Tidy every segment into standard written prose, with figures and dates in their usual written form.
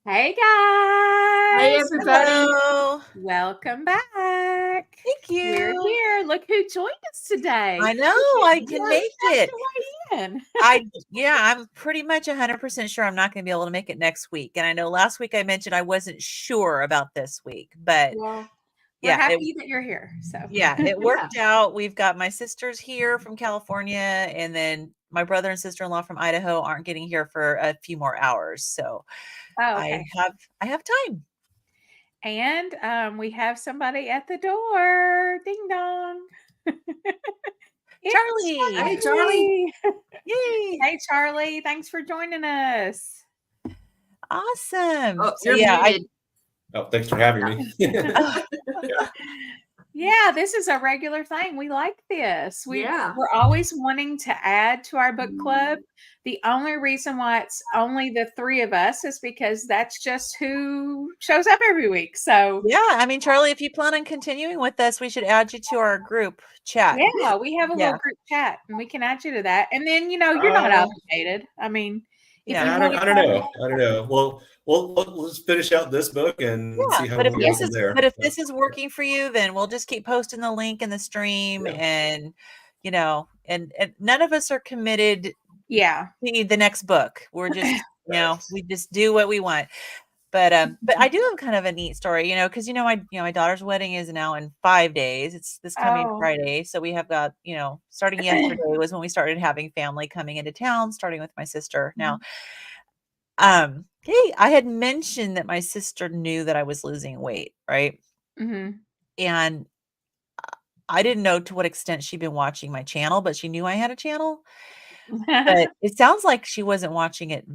Hey Hey, guys, everybody. Hello. welcome back. Thank We're you. here. Look who joined us today. I know I can First make guest it. to weigh in. I'm pretty much 100% sure I'm not going to be able to make it next week. And I know last week I mentioned I wasn't sure about this week, but Well, we're yeah, happy that you're here. So it worked out. We've got my sisters here from California, and then my brother and sister-in-law from Idaho aren't getting here for a few more hours. So okay. I have time. And we have somebody at the door. Ding dong. It's Charlie. Hey, Charlie. Yay. Hey Charlie, thanks for joining us. Awesome. Oh, So, you're muted. Thanks for having me. Yeah, this is a regular thing. We like this. Yeah. We're always wanting to add to our book club. The only reason why it's only the three of us is because that's just who shows up every week. So yeah, I mean, Charlie, if you plan on continuing with us, we should add you to our group chat. yeah, we have a little group chat and we can add you to that. And then, you're not obligated. I mean, if you I want to don't know. I don't know. Well, let's finish out this book and see how we go from there. But if this is working for you, then we'll just keep posting the link in the stream, and and none of us are committed. Yeah. To the next book. We're just, we just do what we want. But I do have kind of a neat story, because my daughter's wedding is now in 5 days. It's this coming Friday, so we have got starting yesterday was when we started having family coming into town, starting with my sister. Now, hey, I had mentioned that my sister knew that I was losing weight, right? Mm-hmm. And I didn't know to what extent she'd been watching my channel, but she knew I had a channel. But it sounds like she wasn't watching it,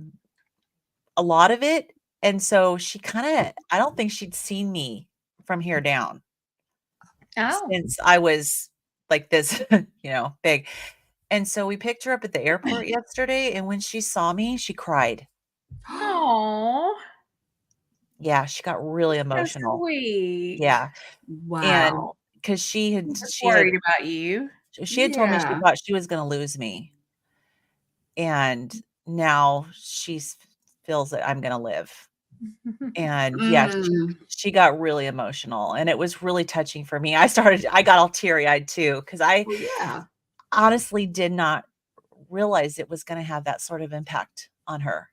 a lot of it. And so she I don't think she'd seen me from here down since I was like this, big. And so we picked her up at the airport yesterday. And when she saw me, she cried. Oh, yeah. She got really emotional. So sweet. Yeah. Wow. And because she had worried about you. She had told me she thought she was going to lose me. And now she feels that I'm going to live. And she got really emotional, and it was really touching for me. I got all teary-eyed too, because I honestly did not realize it was going to have that sort of impact on her.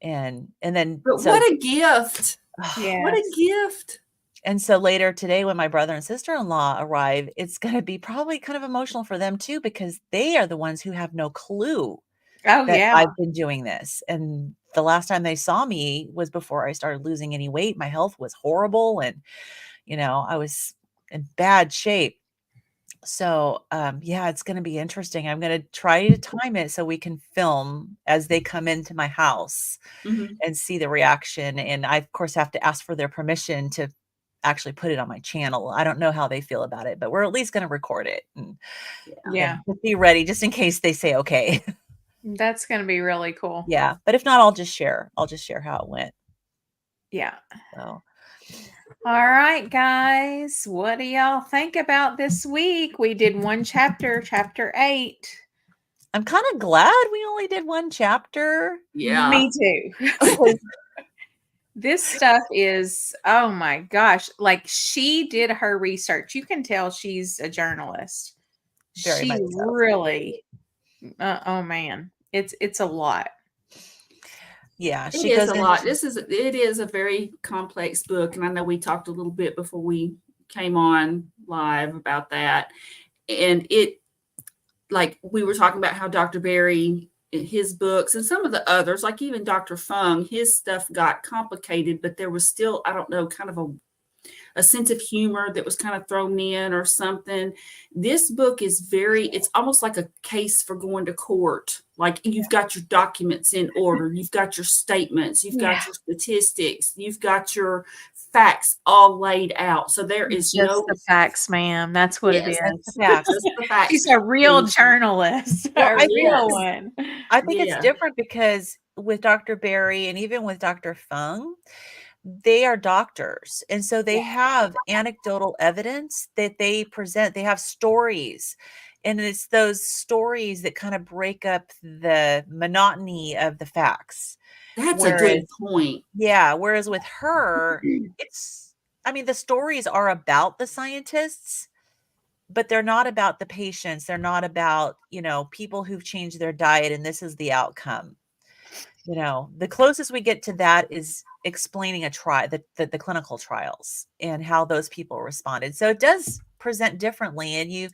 And then what a gift. What a gift. And so later today, when my brother and sister-in-law arrive, it's going to be probably kind of emotional for them too, because they are the ones who have no clue that I've been doing this. And the last time they saw me was before I started losing any weight. My health was horrible, and I was in bad shape. So it's going to be interesting. I'm going to try to time it so we can film as they come into my house and see the reaction. And I, of course, have to ask for their permission to actually put it on my channel. I don't know how they feel about it, but we're at least going to record it and be ready just in case they say okay. That's going to be really cool. Yeah. But if not, I'll just share how it went. Yeah. So. All right, guys, what do y'all think about this week? We did one chapter 8. I'm kind of glad we only did one chapter. Yeah. Me too. This stuff is, oh my gosh, like she did her research. You can tell she's a journalist. Very much so. Really, oh man, it's a lot. Yeah, it is a lot. It is a very complex book, and I know we talked a little bit before we came on live about that. And like we were talking about how Dr. Berry, his books, and some of the others, like even Dr. Fung, his stuff got complicated, but there was still, I don't know, kind of a sense of humor that was kind of thrown in or something. This book is it's almost like a case for going to court. Like you've got your documents in order. You've got your statements. You've got your statistics. You've got your facts all laid out. So there is just the facts, ma'am. That's what it is. Just the facts. She's a real journalist. Well, a real one. I think it's different because with Dr. Berry and even with Dr. Fung, they are doctors. And so they have anecdotal evidence that they present. They have stories. And it's those stories that kind of break up the monotony of the facts. That's a good point. Yeah. Whereas with her, the stories are about the scientists, but they're not about the patients. They're not about, people who've changed their diet and this is the outcome. The closest we get to that is explaining the clinical trials and how those people responded. So it does present differently. And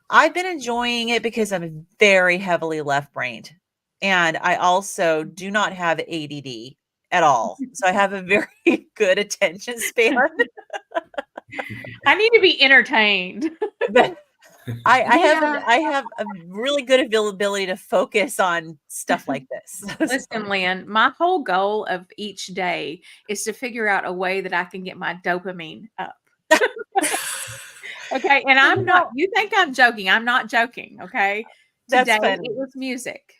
I've been enjoying it because I'm very heavily left-brained, and I also do not have ADD at all. So I have a very good attention span. I need to be entertained. But I have a really good ability to focus on stuff like this. Listen, Lynn, my whole goal of each day is to figure out a way that I can get my dopamine up. Okay, and I'm not, you think I'm joking. I'm not joking, okay? Today it was music.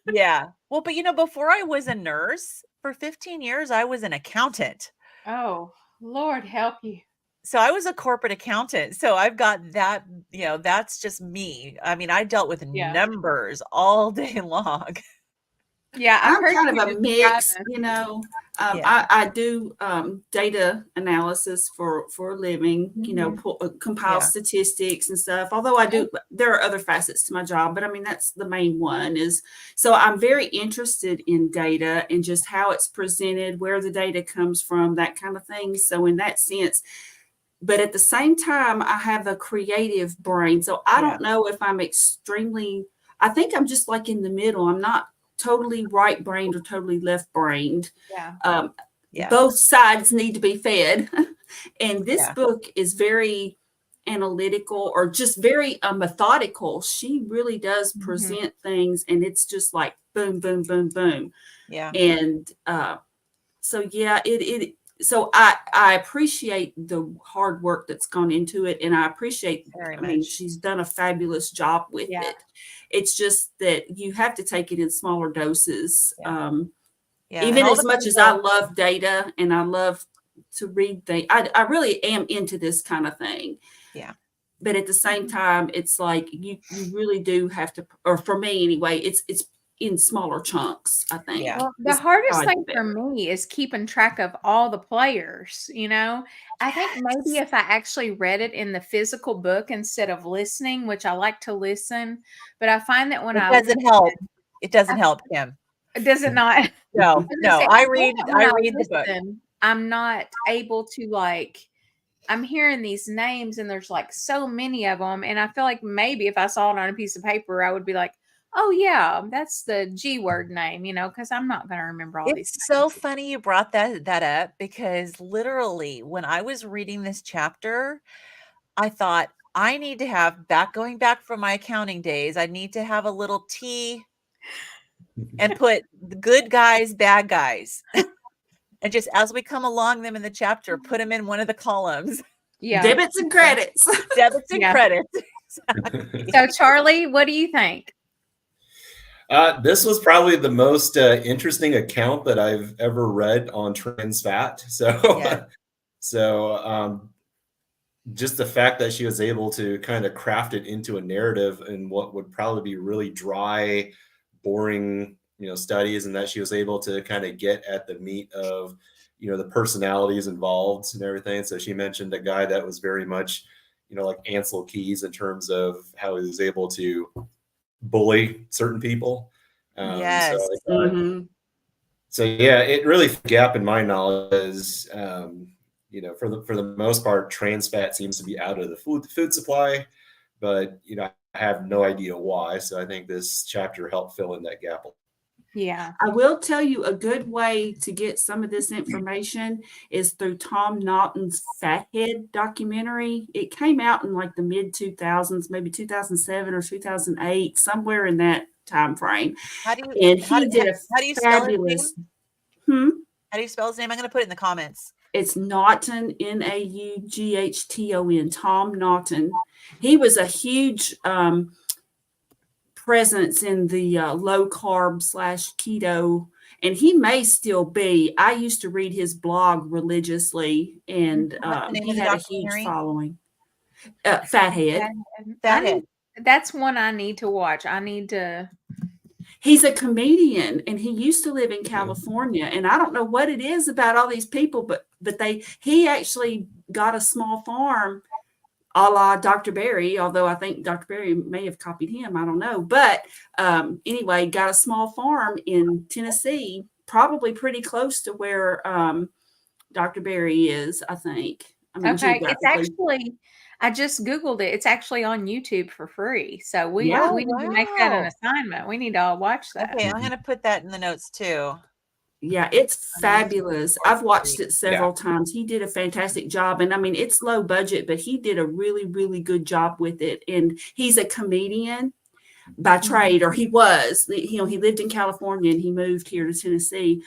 Yeah. Well, but before I was a nurse, for 15 years, I was an accountant. Oh, Lord help you. So I was a corporate accountant. So I've got that, that's just me. I mean, I dealt with numbers all day long. Yeah, I'm kind of a mix, I do data analysis for a living, compile statistics and stuff. Although there are other facets to my job, but I mean, that's the main one so I'm very interested in data and just how it's presented, where the data comes from, that kind of thing. So in that sense, but at the same time, I have a creative brain. So I don't know if I'm I think I'm just like in the middle. I'm not totally right-brained or totally left-brained. Both sides need to be fed. And this book is very analytical, or just very methodical. She really does present things, and it's just like boom, boom, boom, boom. Yeah. And so I appreciate the hard work that's gone into it, and I appreciate, she's done a fabulous job with it. It's just that you have to take it in smaller doses. Even as much as I love data and I love to read things, I really am into this kind of thing. Yeah. But at the same time, it's like you really do have to, or for me anyway, it's in smaller chunks, I think. Yeah. Well, the hardest thing for me is keeping track of all the players, I think maybe if I actually read it in the physical book instead of listening, which I like to listen, but I find that when it doesn't help, Kim. Does it not? No. I read the book. I'm not able to I'm hearing these names and there's so many of them. And I feel like maybe if I saw it on a piece of paper, I would be like, oh yeah, that's the G word name, because I'm not going to remember all these. It's so funny you brought that up, because literally when I was reading this chapter, I thought I need to have going back from my accounting days, I need to have a little T and put the good guys, bad guys. And just as we come along them in the chapter, put them in one of the columns. Yeah. Debits and credits. Debits and credits. Exactly. So Charlie, what do you think? This was probably the most interesting account that I've ever read on trans fat. So, just the fact that she was able to kind of craft it into a narrative in what would probably be really dry, boring, studies, and that she was able to kind of get at the meat of, the personalities involved and everything. So she mentioned a guy that was very much, like Ansel Keys in terms of how he was able to bully certain people. Yes. So yeah, it really gap in my knowledge is, for the most part, trans fat seems to be out of the food supply, but I have no idea why. So I think this chapter helped fill in that gap. Yeah. I will tell you a good way to get some of this information is through Tom Naughton's Fathead documentary. It came out in the mid 2000s, maybe 2007 or 2008, somewhere in that time frame. How do you spell his name? How do you spell his name? I'm going to put it in the comments. It's Naughton, Naughton, Tom Naughton. He was a huge presence in the low carb / keto, and he may still be. I used to read his blog religiously, and he had a huge following. Fathead. That's one I need to watch. I need to. He's a comedian, and he used to live in California. And I don't know what it is about all these people, but he actually got a small farm, a la Dr. Berry, although I think Dr. Berry may have copied him. I don't know. But anyway, got a small farm in Tennessee, probably pretty close to where Dr. Berry is, I think. I mean, okay, it's actually, I just Googled it. It's actually on YouTube for free. So we need to make that an assignment. We need to all watch that. Okay, I'm going to put that in the notes too. Yeah, it's fabulous. I've watched it several times. He did a fantastic job. And I mean, it's low budget, but he did a really, really good job with it. And he's a comedian by trade, or he was. He lived in California and he moved here to Tennessee.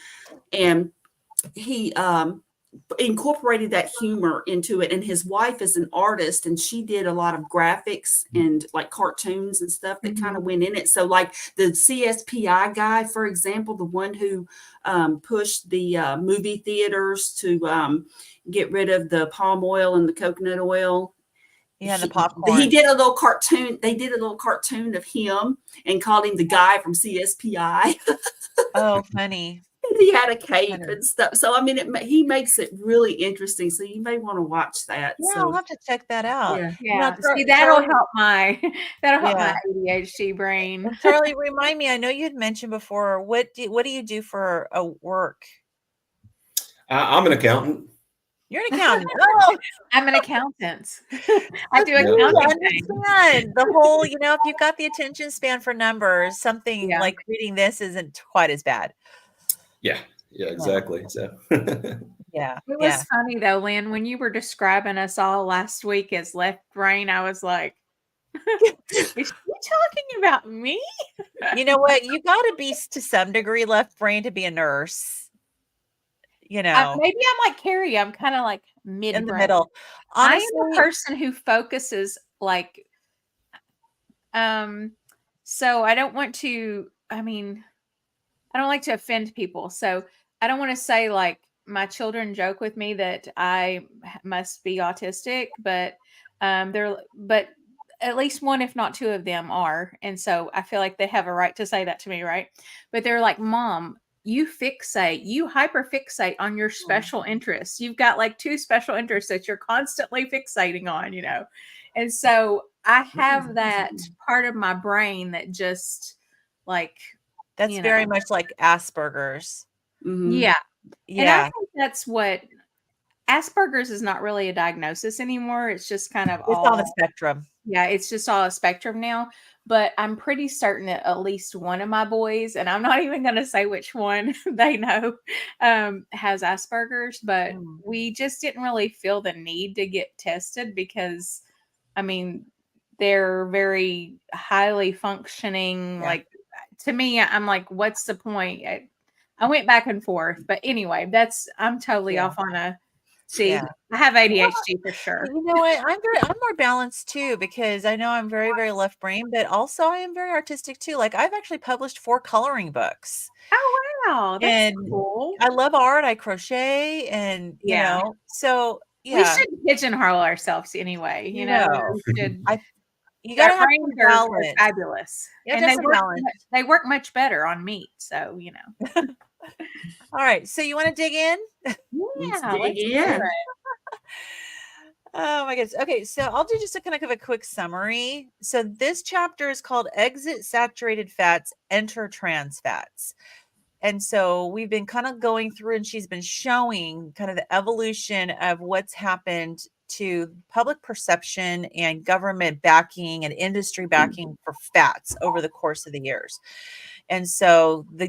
And he incorporated that humor into it. And his wife is an artist, and she did a lot of graphics and like cartoons and stuff that kind of went in it. So like the CSPI guy, for example, the one who pushed the movie theaters to get rid of the palm oil and the coconut oil. Yeah, the popcorn. He did a little cartoon. They did a little cartoon of him and called him the guy from CSPI. Oh, funny. He had a cape and stuff. So, I mean, he makes it really interesting. So you may want to watch that. Yeah, so, I'll have to check that out. Yeah. See, that'll help my ADHD brain. Charlie, remind me, I know you had mentioned before, what do you do for a work? I'm an accountant. You're an accountant. Oh, I'm an accountant. I do accounting. I understand the whole, if you've got the attention span for numbers, something like reading this isn't quite as bad. Yeah, exactly. So yeah. It was funny though, Lynn, when you were describing us all last week as left brain, I was like, is she talking about me? You know what? You got to be to some degree left brain to be a nurse. Maybe I'm like Carrie. I'm kind of like mid in the middle. Honestly, I am a person who focuses like, so I don't want to, I don't like to offend people. So I don't want to say like my children joke with me that I must be autistic, but but at least one, if not two of them are. And so I feel like they have a right to say that to me. Right. But they're like, Mom, you hyper fixate on your special interests. You've got like two special interests that you're constantly fixating on, And so I have that part of my brain that just like, that's very much like Asperger's. Mm-hmm. Yeah. And I think that's what Asperger's is not really a diagnosis anymore. It's just kind of all on a spectrum. Yeah, it's just all a spectrum now. But I'm pretty certain that at least one of my boys, and I'm not even going to say which one they know, has Asperger's. But we just didn't really feel the need to get tested because, they're very highly functioning. Yeah. Like, to me, I'm like, what's the point? I went back and forth. But anyway, I'm totally off on a... See, I have ADHD for sure. You know what? I'm more balanced too, because I know I'm very, very left brain, but also I am very artistic too. Like I've actually published 4 coloring books. Oh wow, that's cool. I love art. I crochet, and so we should pigeonhole ourselves anyway. You gotta have balance. Fabulous, and they work much better on meat. So All right. So you want to dig in? Yeah, let's dig in. Oh my goodness. Okay. So I'll do just a kind of a quick summary. So this chapter is called Exit Saturated Fats, Enter Trans Fats. And so we've been kind of going through, and she's been showing kind of the evolution of what's happened to public perception and government backing and industry backing for fats over the course of the years. And so the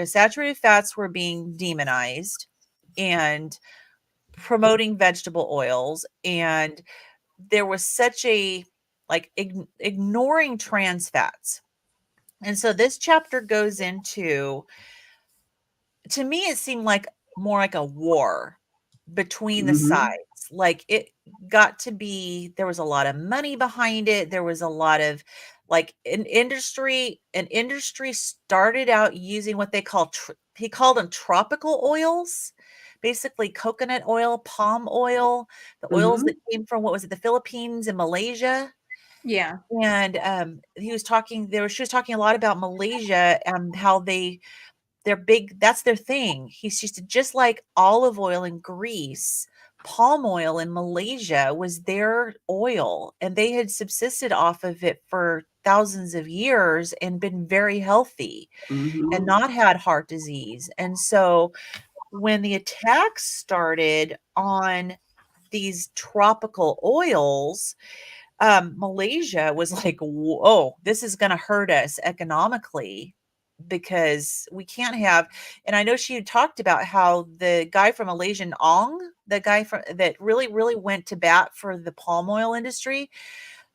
saturated fats were being demonized and promoting vegetable oils. And there was such a ignoring trans fats. And so this chapter goes into, to me, it seemed like more like a war between the sides. Like it got to be, there was a lot of money behind it. There was a lot of an industry started out using what they he called them tropical oils, basically coconut oil, palm oil, the oils that came from, the Philippines and Malaysia. Yeah. And she was talking a lot about Malaysia and how they're big, that's their thing. She said, just like olive oil in Greece, palm oil in Malaysia was their oil, and they had subsisted off of it for thousands of years and been very healthy and not had heart disease. And so when the attacks started on these tropical oils, Malaysia was like, whoa, this is going to hurt us economically because we can't have. And I know she had talked about how the guy from Malaysian Ong, the guy that really, really went to bat for the palm oil industry,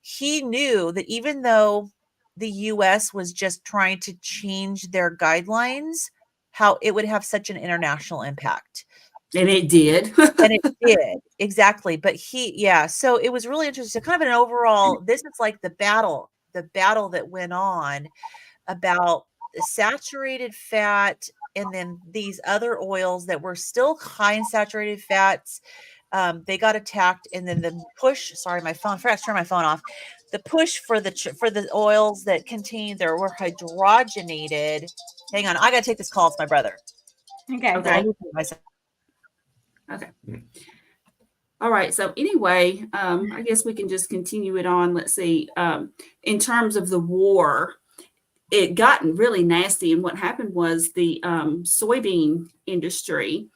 he knew that even though the US was just trying to change their guidelines, how it would have such an international impact. And it did. And it did, exactly. But so it was really interesting. Kind of an overall, this is like the battle that went on about the saturated fat and then these other oils that were still high in saturated fats. They got attacked, and then the push. Sorry, my phone. I forgot to turn my phone off. The push for the oils that were hydrogenated. Hang on, I gotta take this call. It's my brother. Okay. Okay. All right. So anyway, I guess we can just continue it on. Let's see. In terms of the war, it gotten really nasty. And what happened was the soybean industry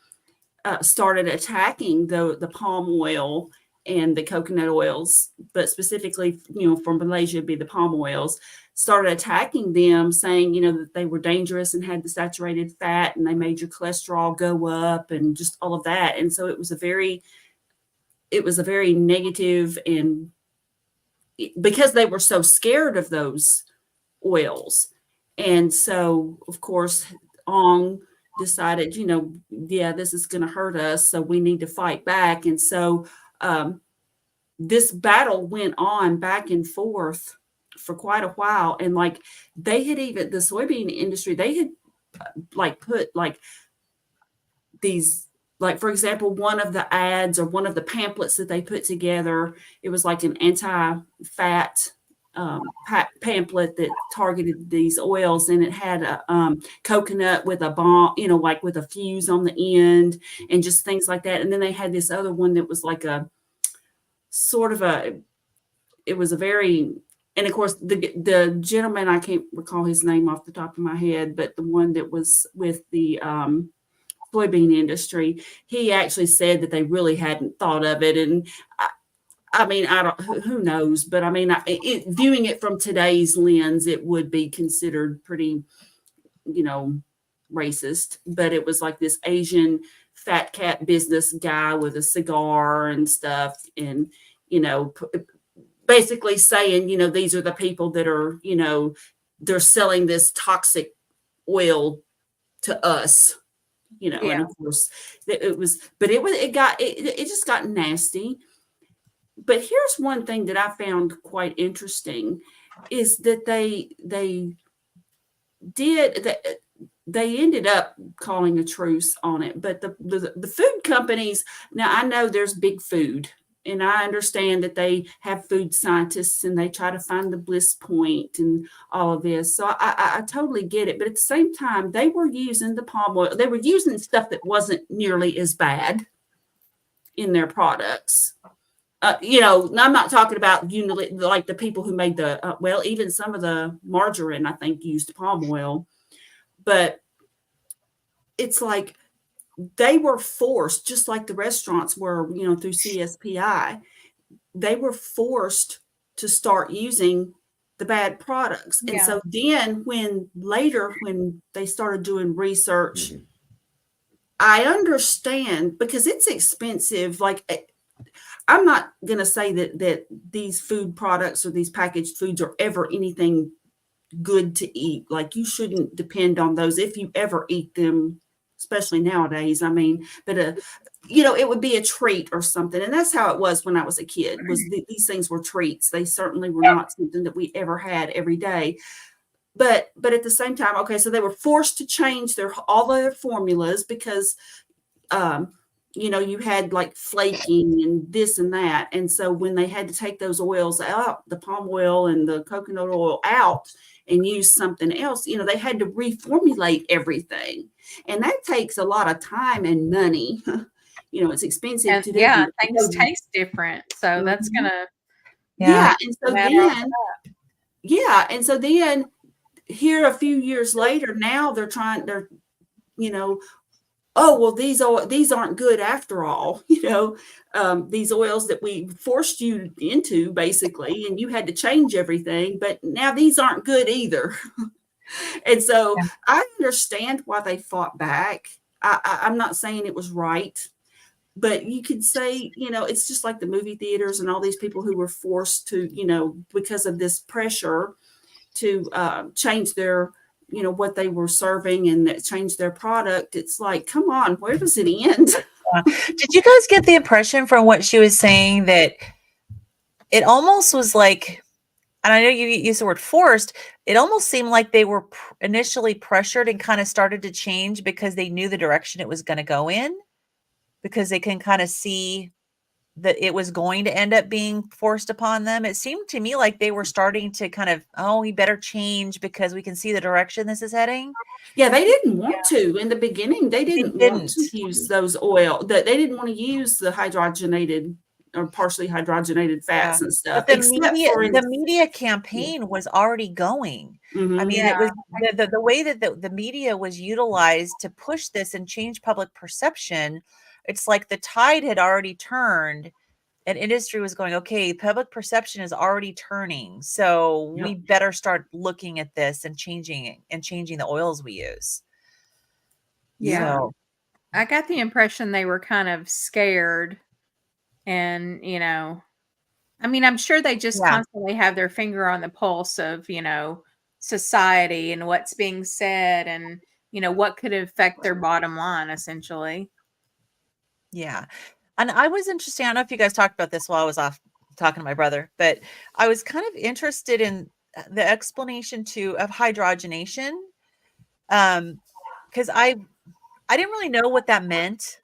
started attacking the palm oil and the coconut oils, but specifically, from Malaysia, it'd be the palm oils, started attacking them, saying, that they were dangerous and had the saturated fat and they made your cholesterol go up and just all of that. And so it was a very negative, and because they were so scared of those oils. And so, of course, Ong decided, this is going to hurt us, so we need to fight back. And so this battle went on back and forth for quite a while. And they had the soybean industry, they had put these, for example, one of the ads or one of the pamphlets that they put together, it was like an anti-fat pamphlet that targeted these oils, and it had a coconut with a bomb, with a fuse on the end and just things like that. And then they had this other one that was like a sort of it was a very, and of course the gentleman, I can't recall his name off the top of my head, but the one that was with the soybean industry, he actually said that they really hadn't thought of it. And who knows, but viewing it from today's lens, it would be considered pretty, racist. But it was like this Asian fat cat business guy with a cigar and stuff, and basically saying, these are the people that are, they're selling this toxic oil to us, And of course it just got nasty. But here's one thing that I found quite interesting is that they ended up calling a truce on it. But the food companies, now I know there's big food, and I understand that they have food scientists and they try to find the bliss point and all of this. So I totally get it. But at the same time, they were using the palm oil. They were using stuff that wasn't nearly as bad in their products. I'm not talking about like the people who made the even some of the margarine, I think, used palm oil, but it's like they were forced, just like the restaurants were, through CSPI, they were forced to start using the bad products. And so then when they started doing research, I understand, because it's expensive. I'm not going to say that these food products or these packaged foods are ever anything good to eat. You shouldn't depend on those if you ever eat them, especially nowadays. But it would be a treat or something. And that's how it was when I was a kid, these things were treats. They certainly were not something that we ever had every day. But at the same time, okay, so they were forced to change all their formulas because you had like flaking and this and that. And so when they had to take those oils out, the palm oil and the coconut oil out and use something else, they had to reformulate everything. And that takes a lot of time and money. It's expensive to do. Yeah, things taste different. So that's going to. Yeah. And so then here a few years later, now they're oh, well, these aren't good after all, these oils that we forced you into basically, and you had to change everything, but now these aren't good either. And so I understand why they fought back. I'm not saying it was right, but you could say, it's just like the movie theaters and all these people who were forced to, because of this pressure to change their what they were serving and that changed their product. It's like, come on, where does it end? Did you guys get the impression from what she was saying that it almost was like, and I know you used the word forced, it almost seemed like they were initially pressured and kind of started to change because they knew the direction it was going to go in, because they can kind of see that it was going to end up being forced upon them. It seemed to me like they were starting to kind of, we better change because we can see the direction this is heading. Yeah, they didn't want to in the beginning. They didn't want to use those oil. They didn't want to use the hydrogenated or partially hydrogenated fats and stuff. But the media campaign was already going. Mm-hmm. I mean, it was the way that the media was utilized to push this and change public perception. It's like the tide had already turned and industry was going, okay, public perception is already turning. So we better start looking at this and changing the oils we use. Yeah. So, I got the impression they were kind of scared and, I mean, I'm sure they just constantly have their finger on the pulse of, society and what's being said and, what could affect their bottom line essentially. Yeah. And I was interested, I don't know if you guys talked about this while I was off talking to my brother, but I was kind of interested in the explanation too of hydrogenation. Because I didn't really know what that meant.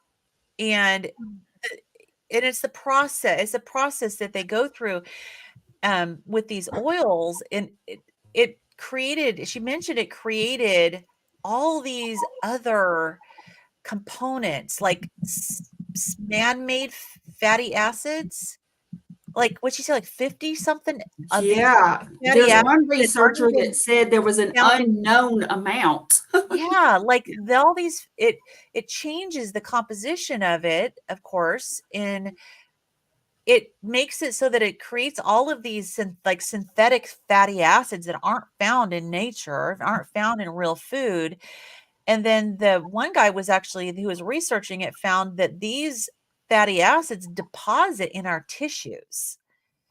And it's the process that they go through with these oils. And it created, she mentioned it created all these other components like man-made fatty acids, like what you say, like 50 something. There's one researcher that said there was an unknown amount. Like all these, it changes the composition of it, of course, and it makes it so that it creates all of these like synthetic fatty acids that aren't found in nature, aren't found in real food. And then the one guy who was researching it found that these fatty acids deposit in our tissues.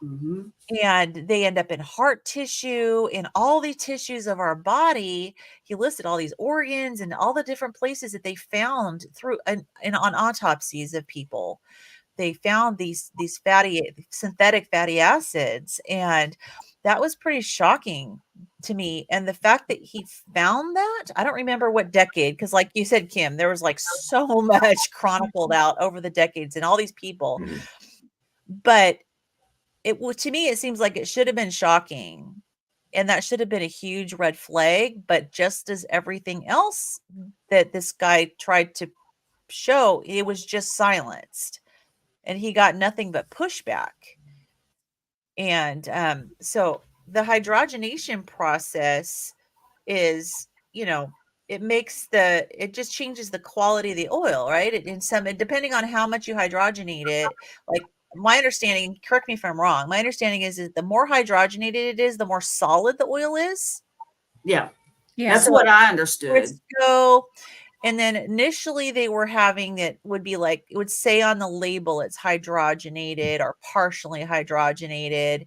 Mm-hmm. And they end up in heart tissue, in all the tissues of our body. He listed all these organs and all the different places that they found through and on autopsies of people. They found these synthetic fatty acids, and that was pretty shocking to me. And the fact that he found that, I don't remember what decade, because like you said, Kim, there was like so much chronicled out over the decades and all these people. Mm-hmm. But to me, it seems like it should have been shocking. And that should have been a huge red flag. But just as everything else that this guy tried to show, it was just silenced. And he got nothing but pushback. And so the hydrogenation process is, it just changes the quality of the oil, right? Depending on how much you hydrogenate it, like my understanding, correct me if I'm wrong, my understanding is the more hydrogenated it is, the more solid the oil is. Yeah. That's what I understood. And then initially they were having it would say on the label it's hydrogenated or partially hydrogenated.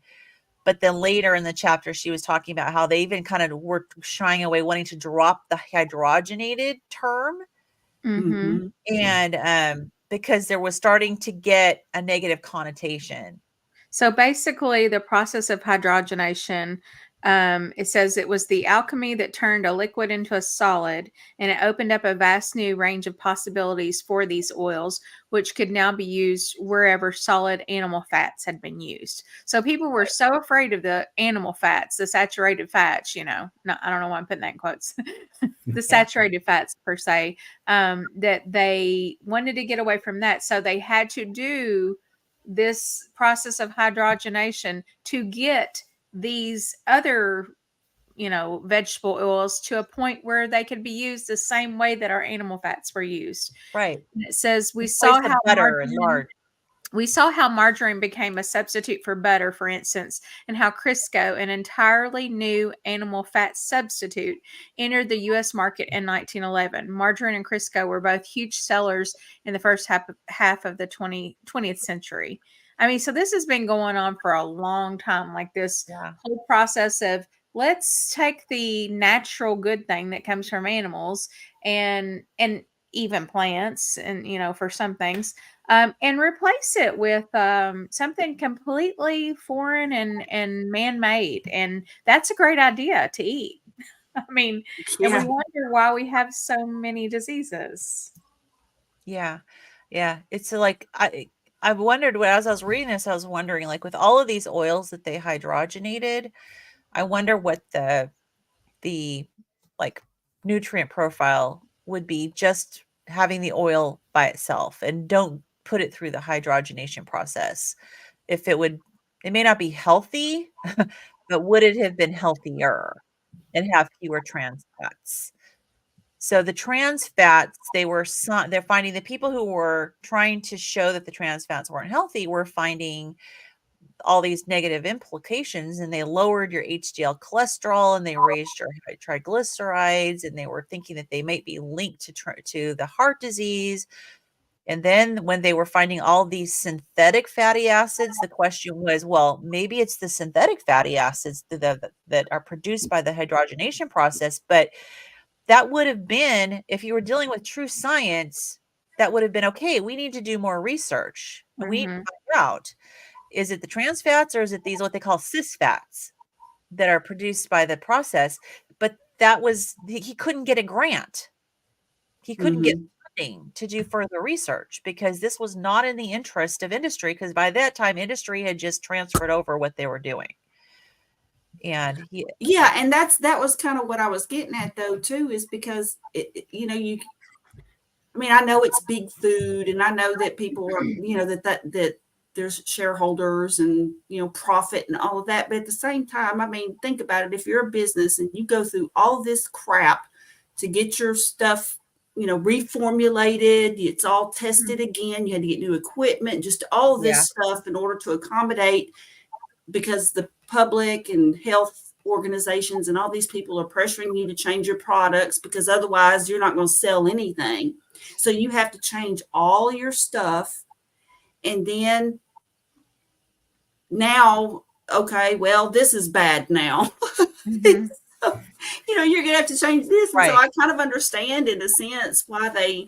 But then later in the chapter, she was talking about how they even kind of were shying away, wanting to drop the hydrogenated term. Mm-hmm. And because there was starting to get a negative connotation. So basically the process of hydrogenation It says it was the alchemy that turned a liquid into a solid, and it opened up a vast new range of possibilities for these oils, which could now be used wherever solid animal fats had been used. So people were so afraid of the animal fats, the saturated fats, I don't know why I'm putting that in quotes, the saturated fats per se, that they wanted to get away from that. So they had to do this process of hydrogenation to get these other vegetable oils to a point where they could be used the same way that our animal fats were used. Right. And it says we saw how butter and lard. We saw how margarine became a substitute for butter, for instance, and how Crisco, an entirely new animal fat substitute, entered the U.S. market in 1911. Margarine and Crisco were both huge sellers in the first half of the 20th century. I mean, so this has been going on for a long time, like this whole process of let's take the natural good thing that comes from animals and even plants and, for some things, and replace it with something completely foreign and man-made. And that's a great idea to eat. I mean, and we wonder why we have so many diseases. Yeah. It's like, I wondered as I was reading this, I was wondering, like, with all of these oils that they hydrogenated, I wonder what the like nutrient profile would be just having the oil by itself, and don't put it through the hydrogenation process. If it may not be healthy, but would it have been healthier and have fewer trans fats? So the trans fats, they're finding the people who were trying to show that the trans fats weren't healthy were finding all these negative implications, and they lowered your HDL cholesterol and they raised your triglycerides, and they were thinking that they might be linked to the heart disease. And then when they were finding all these synthetic fatty acids, the question was, well, maybe it's the synthetic fatty acids that are produced by the hydrogenation process. But that would have been, if you were dealing with true science, that would have been, okay, we need to do more research. And we need to find out, is it the trans fats, or is it these, what they call cis fats, that are produced by the process? But he couldn't get a grant. He couldn't get funding to do further research because this was not in the interest of industry, because by that time industry had just transferred over what they were doing. And and that was kind of what I was getting at though too, is because I know it's big food, and I know that people are, that there's shareholders and, profit and all of that. But at the same time, I mean, think about it. If you're a business and you go through all this crap to get your stuff, reformulated, it's all tested again. You had to get new equipment, just all of this stuff in order to accommodate, because the public and health organizations and all these people are pressuring you to change your products, because otherwise you're not going to sell anything. So you have to change all your stuff. And then now, okay, well, this is bad now. So, you're going to have to change this. And so I kind of understand in a sense why they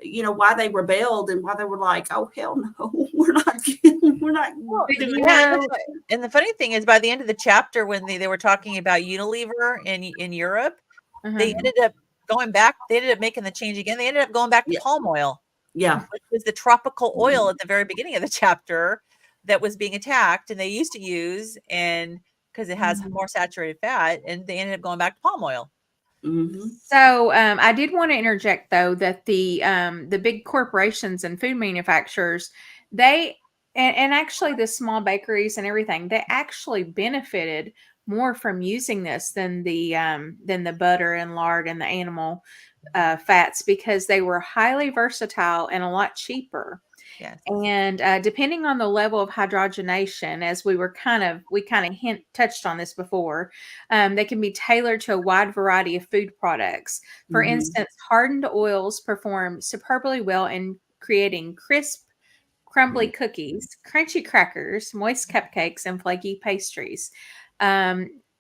rebelled and why they were like, oh, hell no, we're not doing that. And the funny thing is, by the end of the chapter, when they were talking about Unilever in Europe, they ended up going back. They ended up making the change again. They ended up going back to palm oil. Yeah. Which was the tropical oil at the very beginning of the chapter that was being attacked, and they used to use, and because it has more saturated fat, and they ended up going back to palm oil. So I did want to interject though that the big corporations and food manufacturers, they and actually the small bakeries and everything, they actually benefited more from using this than the butter and lard and the animal fats, because they were highly versatile and a lot cheaper. Yes. And depending on the level of hydrogenation, as we kind of touched on this before, they can be tailored to a wide variety of food products. For instance, hardened oils perform superbly well in creating crisp, crumbly cookies, crunchy crackers, moist cupcakes, and flaky pastries.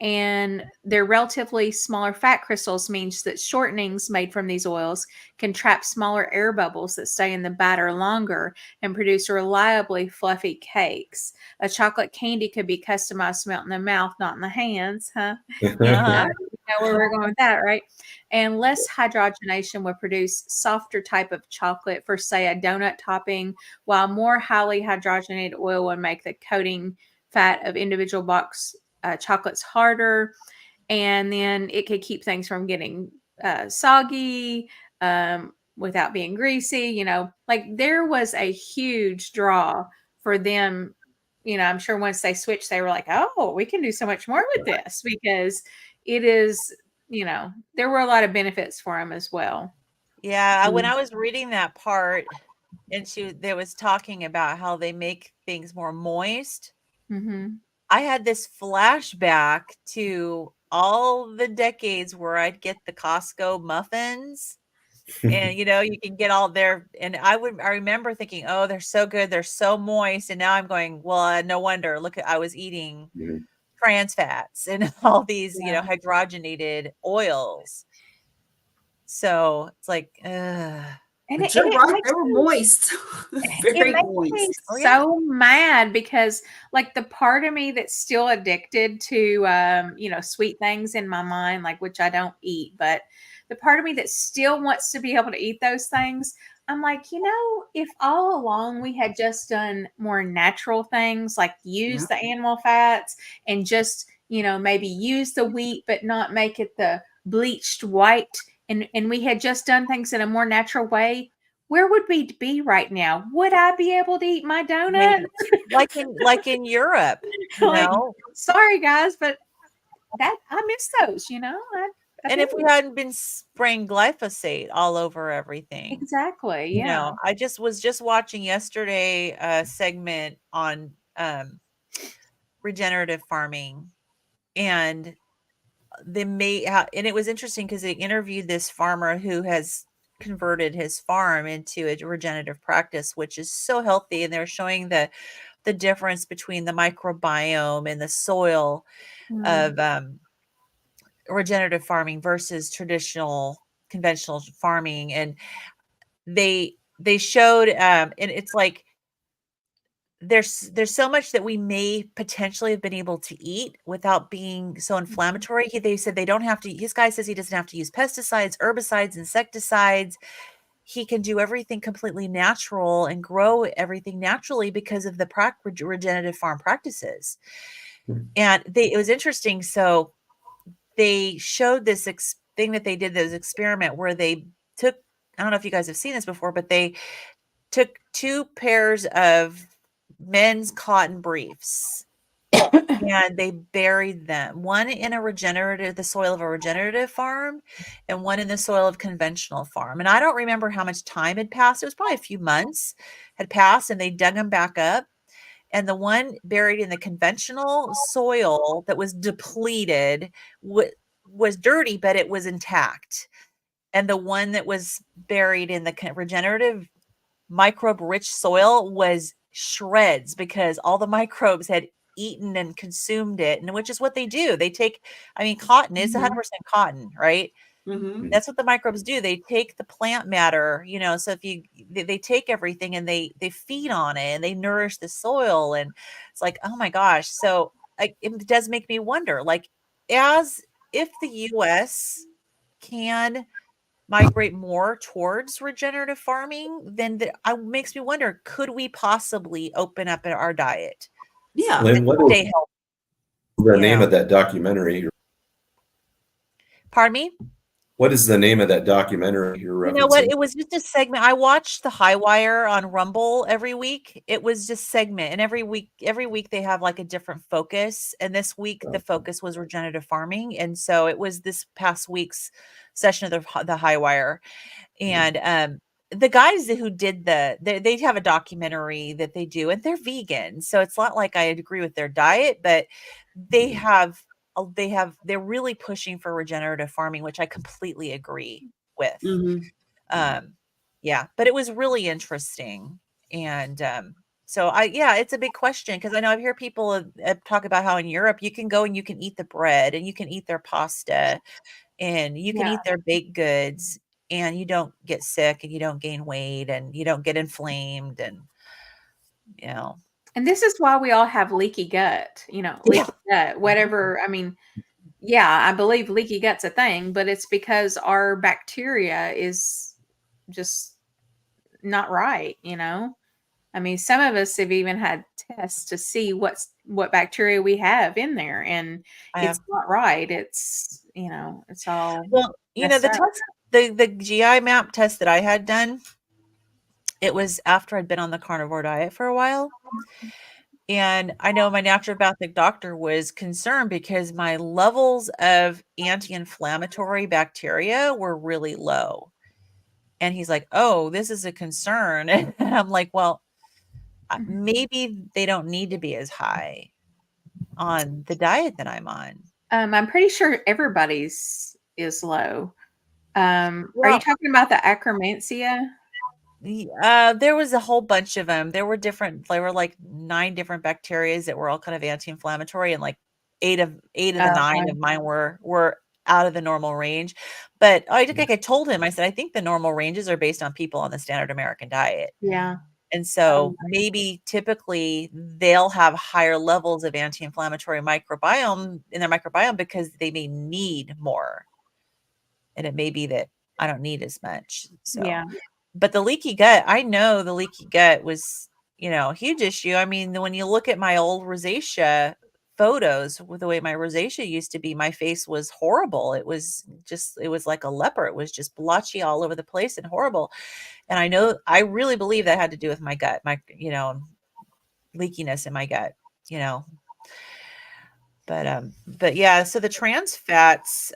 And their relatively smaller fat crystals means that shortenings made from these oils can trap smaller air bubbles that stay in the batter longer and produce reliably fluffy cakes. A chocolate candy could be customized to melt in the mouth, not in the hands, huh? You know where we're going with that, right? And less hydrogenation would produce softer type of chocolate for, say, a donut topping, while more highly hydrogenated oil would make the coating fat of individual box chocolates harder, and then it could keep things from getting soggy without being greasy. Like there was a huge draw for them. I'm sure once they switched, they were like, oh, we can do so much more with this, because it is, there were a lot of benefits for them as well. Yeah, when I was reading that part, and there was talking about how they make things more moist. Mm-hmm. I had this flashback to all the decades where I'd get the Costco muffins, and you can get all there. And I remember thinking, oh, they're so good, they're so moist. And now I'm going, well, no wonder. Look, I was eating trans fats and all these, hydrogenated oils. So it's like, but you're right, they were moist. Very moist. Me so mad, because like the part of me that's still addicted to sweet things in my mind, like, which I don't eat, but the part of me that still wants to be able to eat those things, I'm like, if all along we had just done more natural things, like use the animal fats and just, maybe use the wheat, but not make it the bleached white, and we had just done things in a more natural way, where would we be right now? Would I be able to eat my donuts? like in Europe, sorry guys, but that I miss those, and if we hadn't been spraying glyphosate all over everything. Exactly. Yeah. I was just watching yesterday a segment on regenerative farming, and and it was interesting because they interviewed this farmer who has converted his farm into a regenerative practice, which is so healthy. And they're showing the difference between the microbiome and the soil of regenerative farming versus traditional conventional farming. And they showed and it's like there's so much that we may potentially have been able to eat without being so inflammatory. They said they don't have to, this guy says he doesn't have to use pesticides, herbicides, insecticides. He can do everything completely natural and grow everything naturally because of the regenerative farm practices. And it was interesting. So they showed this thing that they did, this experiment where they took, I don't know if you guys have seen this before, but they took 2 pairs of men's cotton briefs and they buried them, one in the soil of a regenerative farm and one in the soil of conventional farm. And I don't remember how much time had passed. It was probably a few months had passed, and they dug them back up. And the one buried in the conventional soil that was depleted was dirty, but it was intact. And the one that was buried in the regenerative microbe-rich soil was shreds, because all the microbes had eaten and consumed it, and which is what they do. They take, cotton is 100% cotton, right? That's what the microbes do. They take the plant matter, so if they take everything and they feed on it and they nourish the soil. And it's like, oh my gosh. So it does make me wonder, like, if the US can migrate more towards regenerative farming, then it makes me wonder, could we possibly open up our diet? Yeah. Lynn, what is the name of that documentary? Pardon me? What is the name of that documentary you're referencing? You know what? It was just a segment. I watched The High Wire on Rumble every week. It was just segment. And every week they have like a different focus. And this week the focus was regenerative farming. And so it was this past week's session of the High Wire. And the guys who did they have a documentary that they do, and they're vegan. So it's not like I agree with their diet, but they're really pushing for regenerative farming, which I completely agree with. Yeah, but it was really interesting. And So it's a big question, because I know I've heard people talk about how in Europe you can go and you can eat the bread and you can eat their pasta and you can eat their baked goods and you don't get sick and you don't gain weight and you don't get inflamed and And this is why we all have leaky gut, leaky gut, whatever. I mean, I believe leaky gut's a thing, but it's because our bacteria is just not right, I mean, some of us have even had tests to see what bacteria we have in there, and it's not right. It's, it's all the test, the GI map test that I had done, it was after I'd been on the carnivore diet for a while. And I know my naturopathic doctor was concerned because my levels of anti-inflammatory bacteria were really low. And he's like, "Oh, this is a concern." And I'm like, well, maybe they don't need to be as high on the diet that I'm on. I'm pretty sure everybody's is low. Are you talking about the Akkermansia? There was a whole bunch of them. There were like 9 different bacteria that were all kind of anti-inflammatory, and like 8 of the 9 of mine were out of the normal range. But I told him, I said, I think the normal ranges are based on people on the standard American diet. Yeah. And so maybe typically they'll have higher levels of anti-inflammatory microbiome in their microbiome because they may need more. And it may be that I don't need as much. So but the leaky gut, I know the leaky gut was, a huge issue. I mean, when you look at my old rosacea photos, with the way my rosacea used to be, my face was horrible. It was like a leper. It was just blotchy all over the place and horrible. And I really believe that had to do with my gut, leakiness in my gut, But yeah, so the trans fats,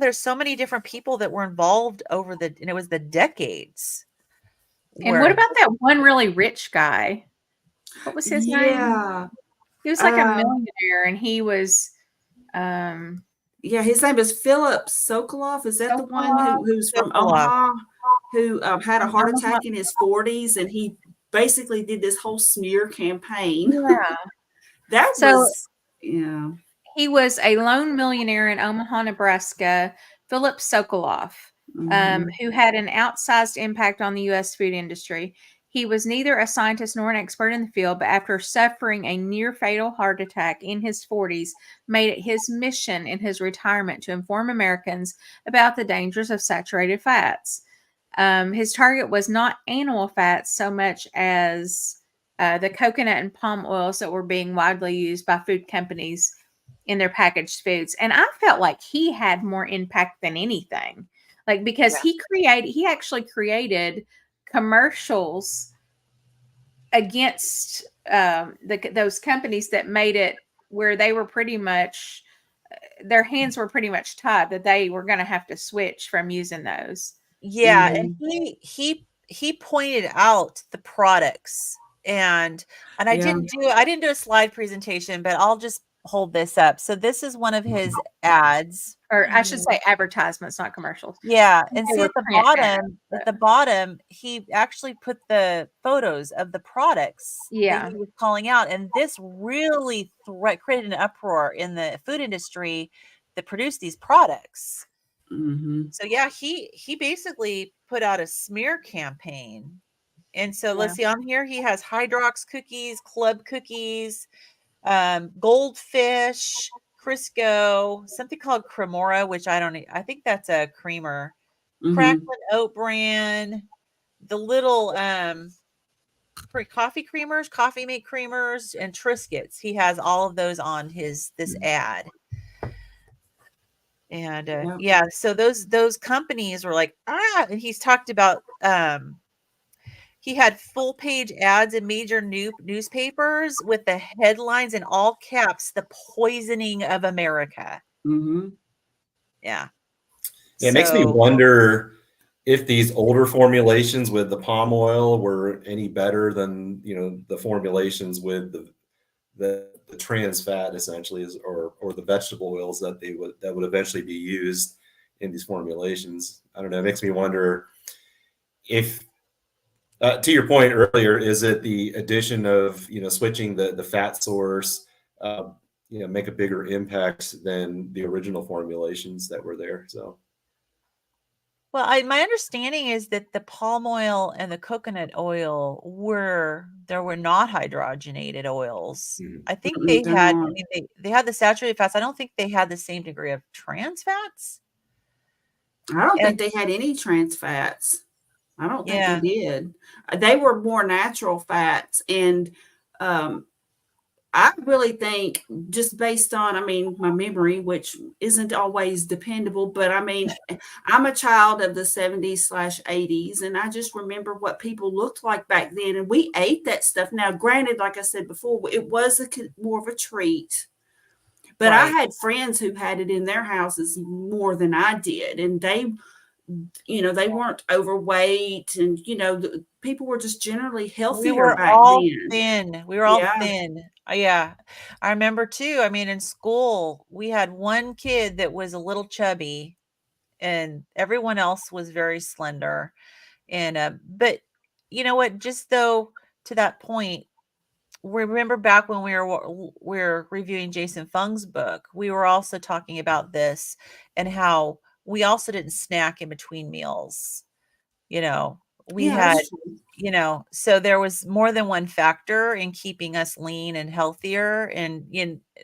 there's so many different people that were involved and it was the decades. And what about that one really rich guy? What was his name? He was like a millionaire, and he was his name is Philip Sokolov. Is that the one who's from Omaha, who had a heart attack in his 40s, and he basically did this whole smear campaign? He was a lone millionaire in Omaha, Nebraska, Philip Sokolov, who had an outsized impact on the U.S. food industry. He was neither a scientist nor an expert in the field, but after suffering a near-fatal heart attack in his 40s, made it his mission in his retirement to inform Americans about the dangers of saturated fats. His target was not animal fats so much as the coconut and palm oils that were being widely used by food companies in their packaged foods. And I felt like he had more impact than anything, because he actually created commercials against those companies that made it where they were pretty much, their hands were pretty much tied, that they were going to have to switch from using those. Yeah. And he pointed out the products, and I didn't do a slide presentation, but I'll just hold this up. So this is one of his ads, or I should say advertisements, not commercials. Yeah. And see at the bottom, he actually put the photos of the products that he was calling out. And this really created an uproar in the food industry that produced these products. So he basically put out a smear campaign. And so let's see, on here he has Hydrox cookies, Club cookies, Goldfish, Crisco, something called Cremora, which I think that's a creamer, Cracklin Oat Bran, the little coffee creamers, Coffee Mate creamers, and Triscuits. He has all of those on this ad. And so those companies were like, and he's talked about he had full page ads in major newspapers with the headlines in all caps, "The Poisoning of America." Yeah. It makes me wonder if these older formulations with the palm oil were any better than, the formulations with the trans fat, essentially, or the vegetable oils that would eventually be used in these formulations. I don't know. It makes me wonder if To your point earlier, is it the addition of, switching the fat source, make a bigger impact than the original formulations that were there? So, Well, my understanding is that the palm oil and the coconut oil were not hydrogenated oils. I think they They're had, not. they had the saturated fats. I don't think they had the same degree of trans fats. I don't think they had any trans fats. I don't think Yeah. they did. They were more natural fats. And I really think, just based on, my memory, which isn't always dependable, but I'm a child of the 70s/80s, and I just remember what people looked like back then, and we ate that stuff. Now, granted, like I said before, it was more of a treat, but I had friends who had it in their houses more than I did, and they weren't overweight, and people were just generally healthier We were back all then. thin. We were all Yeah. thin. Yeah. I remember too. In school, we had one kid that was a little chubby, and everyone else was very slender. And but you know what? Just though, to that point, remember back when we were reviewing Jason Fung's book, we were also talking about this and how we also didn't snack in between meals. We Yeah, had, that's true. so there was more than one factor in keeping us lean and healthier. And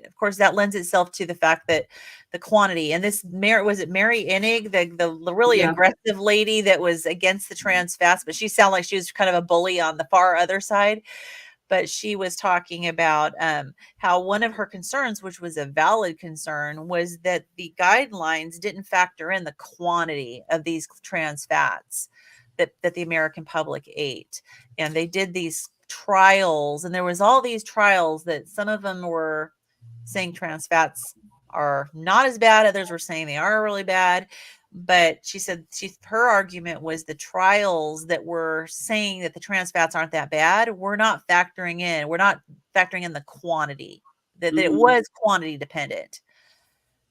of course, that lends itself to the fact that the quantity, and this was it Mary Innig, the really Yeah. aggressive lady that was against the trans fats, but she sounded like she was kind of a bully on the far other side. But she was talking about how one of her concerns, which was a valid concern, was that the guidelines didn't factor in the quantity of these trans fats that the American public ate. And they did these trials, and there was all these trials that some of them were saying trans fats are not as bad. Others were saying they are really bad. But she said her argument was the trials that were saying that the trans fats aren't that bad, we're not factoring in the quantity, that it was quantity dependent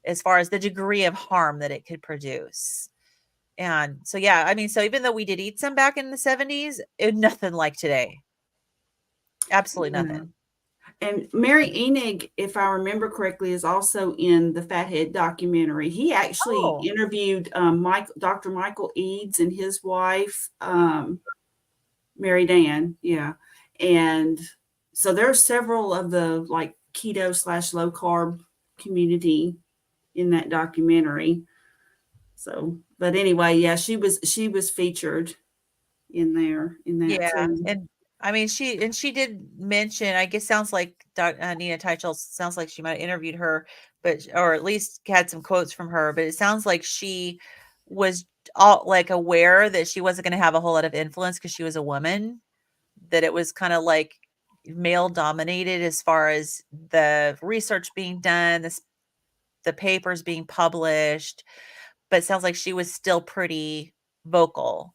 as far as the degree of harm that it could produce. And so, yeah, so even though we did eat some back in the 70s, nothing like today. Absolutely nothing. And Mary Enig, if I remember correctly, is also in the Fathead documentary. He actually interviewed Dr. Michael Eads and his wife, Mary Dan. Yeah. And so there are several of the keto/low carb community in that documentary. So, but anyway, yeah, she was featured in there in that. Yeah. Too. And she did mention, I guess, sounds like Nina Teicholz, sounds like she might have interviewed her, or at least had some quotes from her, but it sounds like she was all aware that she wasn't going to have a whole lot of influence because she was a woman, that it was kind of male dominated as far as the research being done, the papers being published, but it sounds like she was still pretty vocal.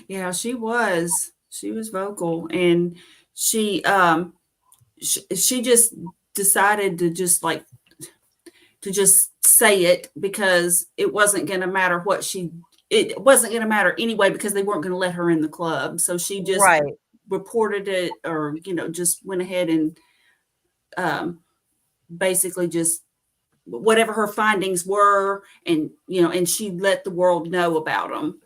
Yeah, she was vocal, and she just decided to just say it, because it wasn't going to matter it wasn't going to matter anyway, because they weren't going to let her in the club. So she just reported it, or just went ahead and basically just whatever her findings were, and and she let the world know about them,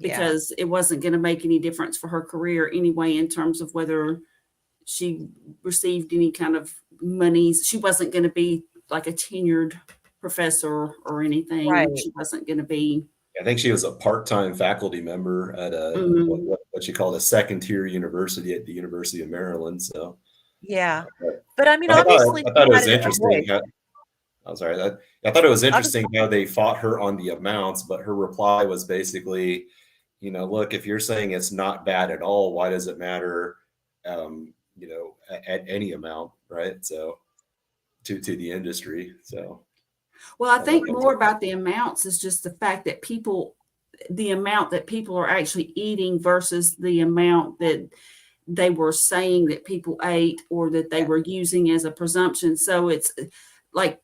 because it wasn't going to make any difference for her career anyway, in terms of whether she received any kind of monies. She wasn't going to be like a tenured professor or anything. Right. She wasn't going to be. I think she was a part-time faculty member at what she called a second-tier university at the University of Maryland. So, yeah, but obviously, I thought it was interesting. I'm sorry. I thought it was interesting how they fought her on the amounts, but her reply was basically, look, if you're saying it's not bad at all, why does it matter, at any amount, right? So to the industry. So, well, I think more about the amounts is just the fact that the amount that people are actually eating versus the amount that they were saying that people ate, or that they were using as a presumption. So it's like,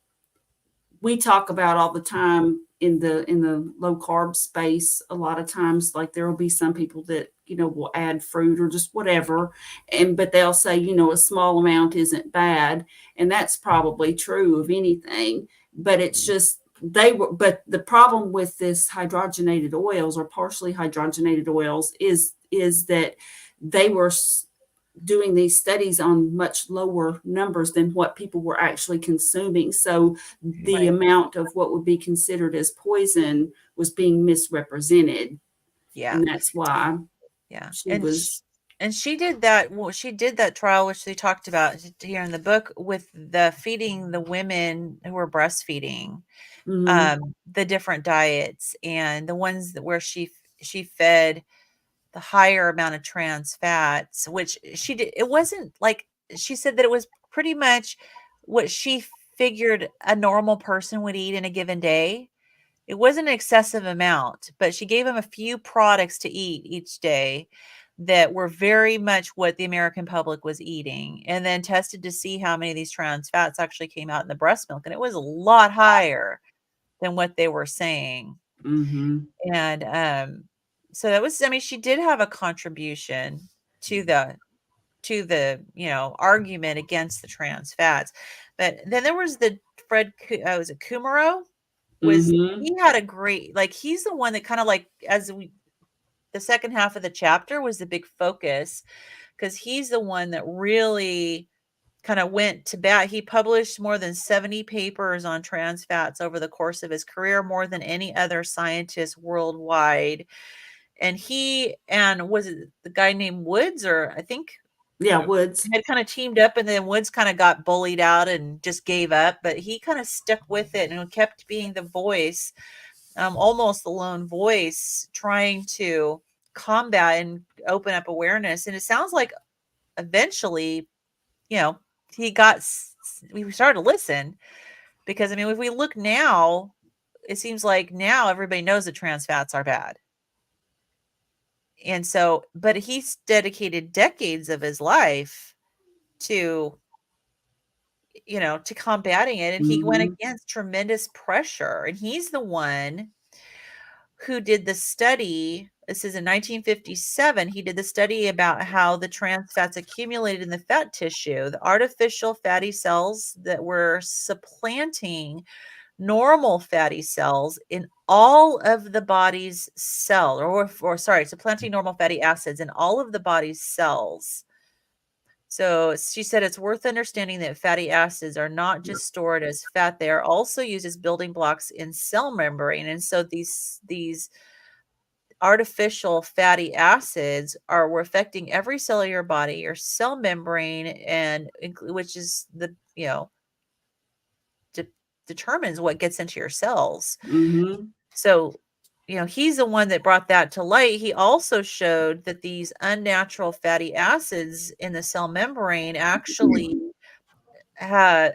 we talk about all the time in the low carb space. A lot of times, like there will be some people that, will add fruit or just whatever. But they'll say, a small amount isn't bad. And that's probably true of anything, but it's just, but the problem with this hydrogenated oils or partially hydrogenated oils is that they were doing these studies on much lower numbers than what people were actually consuming. So the amount of what would be considered as poison was being misrepresented. Yeah. And that's why. Yeah. She did that. Well, she did that trial, which they talked about here in the book, with the feeding the women who were breastfeeding, the different diets, and the ones that where she fed the higher amount of trans fats, which she did. It wasn't like, she said that it was pretty much what she figured a normal person would eat in a given day. It wasn't an excessive amount, but she gave them a few products to eat each day that were very much what the American public was eating, and then tested to see how many of these trans fats actually came out in the breast milk. And it was a lot higher than what they were saying. And so that was, I mean, she did have a contribution to the argument against the trans fats. But then there was the was it Kumaro? He had a great, like, he's the one that kind of like, the second half of the chapter was the big focus, because he's the one that really kind of went to bat. He published more than 70 papers on trans fats over the course of his career, more than any other scientist worldwide. And was it the guy named Woods, or I think, Woods had kind of teamed up, and then Woods kind of got bullied out and just gave up, but he kind of stuck with it and kept being the voice, almost the lone voice, trying to combat and open up awareness. And it sounds like eventually, we started to listen, because, I mean, if we look now, it seems like now everybody knows that trans fats are bad. And so, but he's dedicated decades of his life to combating it. And he went against tremendous pressure. And he's the one who did the study. This is in 1957. He did the study about how the trans fats accumulated in the fat tissue, the artificial fatty cells that were supplanting normal fatty cells in all of the body's cell, supplanting normal fatty acids in all of the body's cells. So she said it's worth understanding that fatty acids are not just stored as fat, they are also used as building blocks in cell membrane. And so these artificial fatty acids were affecting every cell of your body, your cell membrane, and which is the, determines what gets into your cells. So, he's the one that brought that to light. He also showed that these unnatural fatty acids in the cell membrane actually had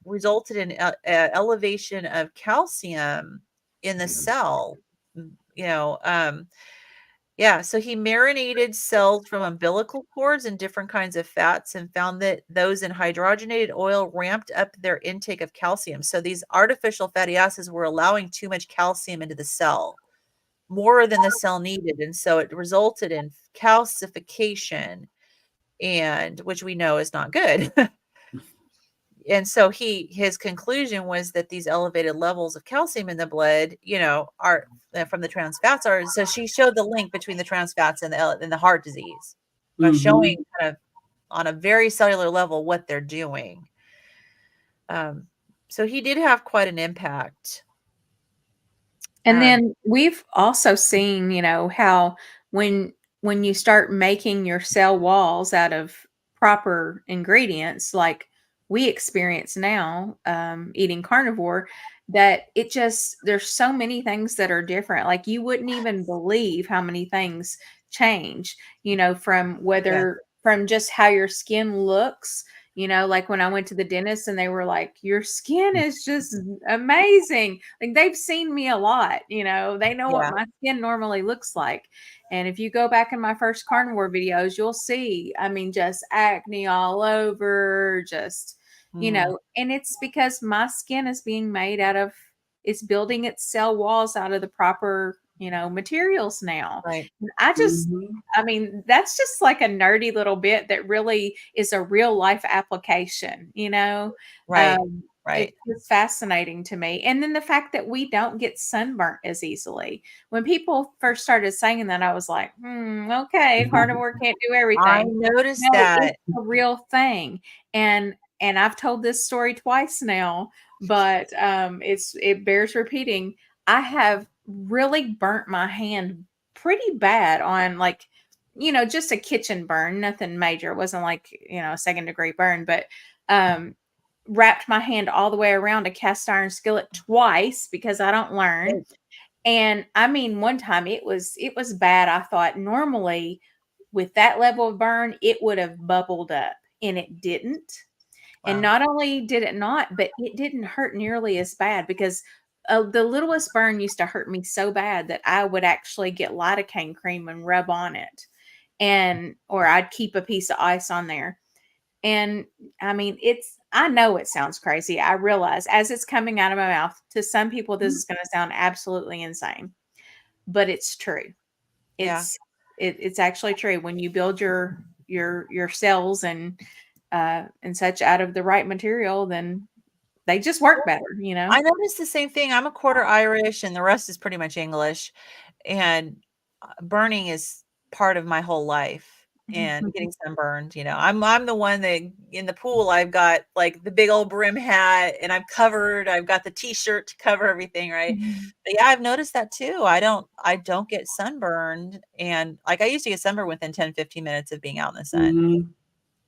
resulted in elevation of calcium in the cell. So he marinated cells from umbilical cords and different kinds of fats, and found that those in hydrogenated oil ramped up their intake of calcium. So these artificial fatty acids were allowing too much calcium into the cell, more than the cell needed. And so it resulted in calcification, and which we know is not good. And so his conclusion was that these elevated levels of calcium in the blood, are from the trans fats. So she showed the link between the trans fats and the heart disease, by showing kind of on a very cellular level what they're doing. So he did have quite an impact. And then we've also seen, how when you start making your cell walls out of proper ingredients, like we experience now, eating carnivore, that there's so many things that are different. Like, you wouldn't even believe how many things change, from just how your skin looks. Like when I went to the dentist and they were like, your skin is just amazing. Like, they've seen me a lot, they know what my skin normally looks like. And if you go back in my first carnivore videos, you'll see, just acne all over, just, you know, and it's because my skin is being made out of, it's building its cell walls out of the proper, you know, materials now. Right. And I mean, that's just like a nerdy little bit that really is a real life application, you know? Right. Right. It's fascinating to me. And then the fact that we don't get sunburnt as easily. When people first started saying that, I was like, okay, carnivore can't do everything. I noticed No, that. it's a real thing. And I've told this story twice now, but it bears repeating. I have really burnt my hand pretty bad on, like, you know, just a kitchen burn, nothing major. It wasn't like, you know, a 2nd-degree burn, but wrapped my hand all the way around a cast iron skillet twice because I don't learn. And I mean, one time it was bad. I thought normally with that level of burn, it would have bubbled up, and it didn't. Wow. And not only did it not, but it didn't hurt nearly as bad, because the littlest burn used to hurt me so bad that I would actually get lidocaine cream and rub on it, or I'd keep a piece of ice on there. And I mean, I know it sounds crazy. I realize as it's coming out of my mouth, to some people, this is going to sound absolutely insane, but it's true. It's actually true. When you build your cells and such out of the right material, then they just work better, you know? I noticed the same thing. I'm a quarter Irish and the rest is pretty much English, and burning is part of my whole life. And getting sunburned, you know, I'm the one that in the pool, I've got like the big old brim hat and I'm covered. I've got the t-shirt to cover everything. Right. But yeah, I've noticed that too. I don't get sunburned. And like I used to get sunburned within 10-15 minutes of being out in the sun,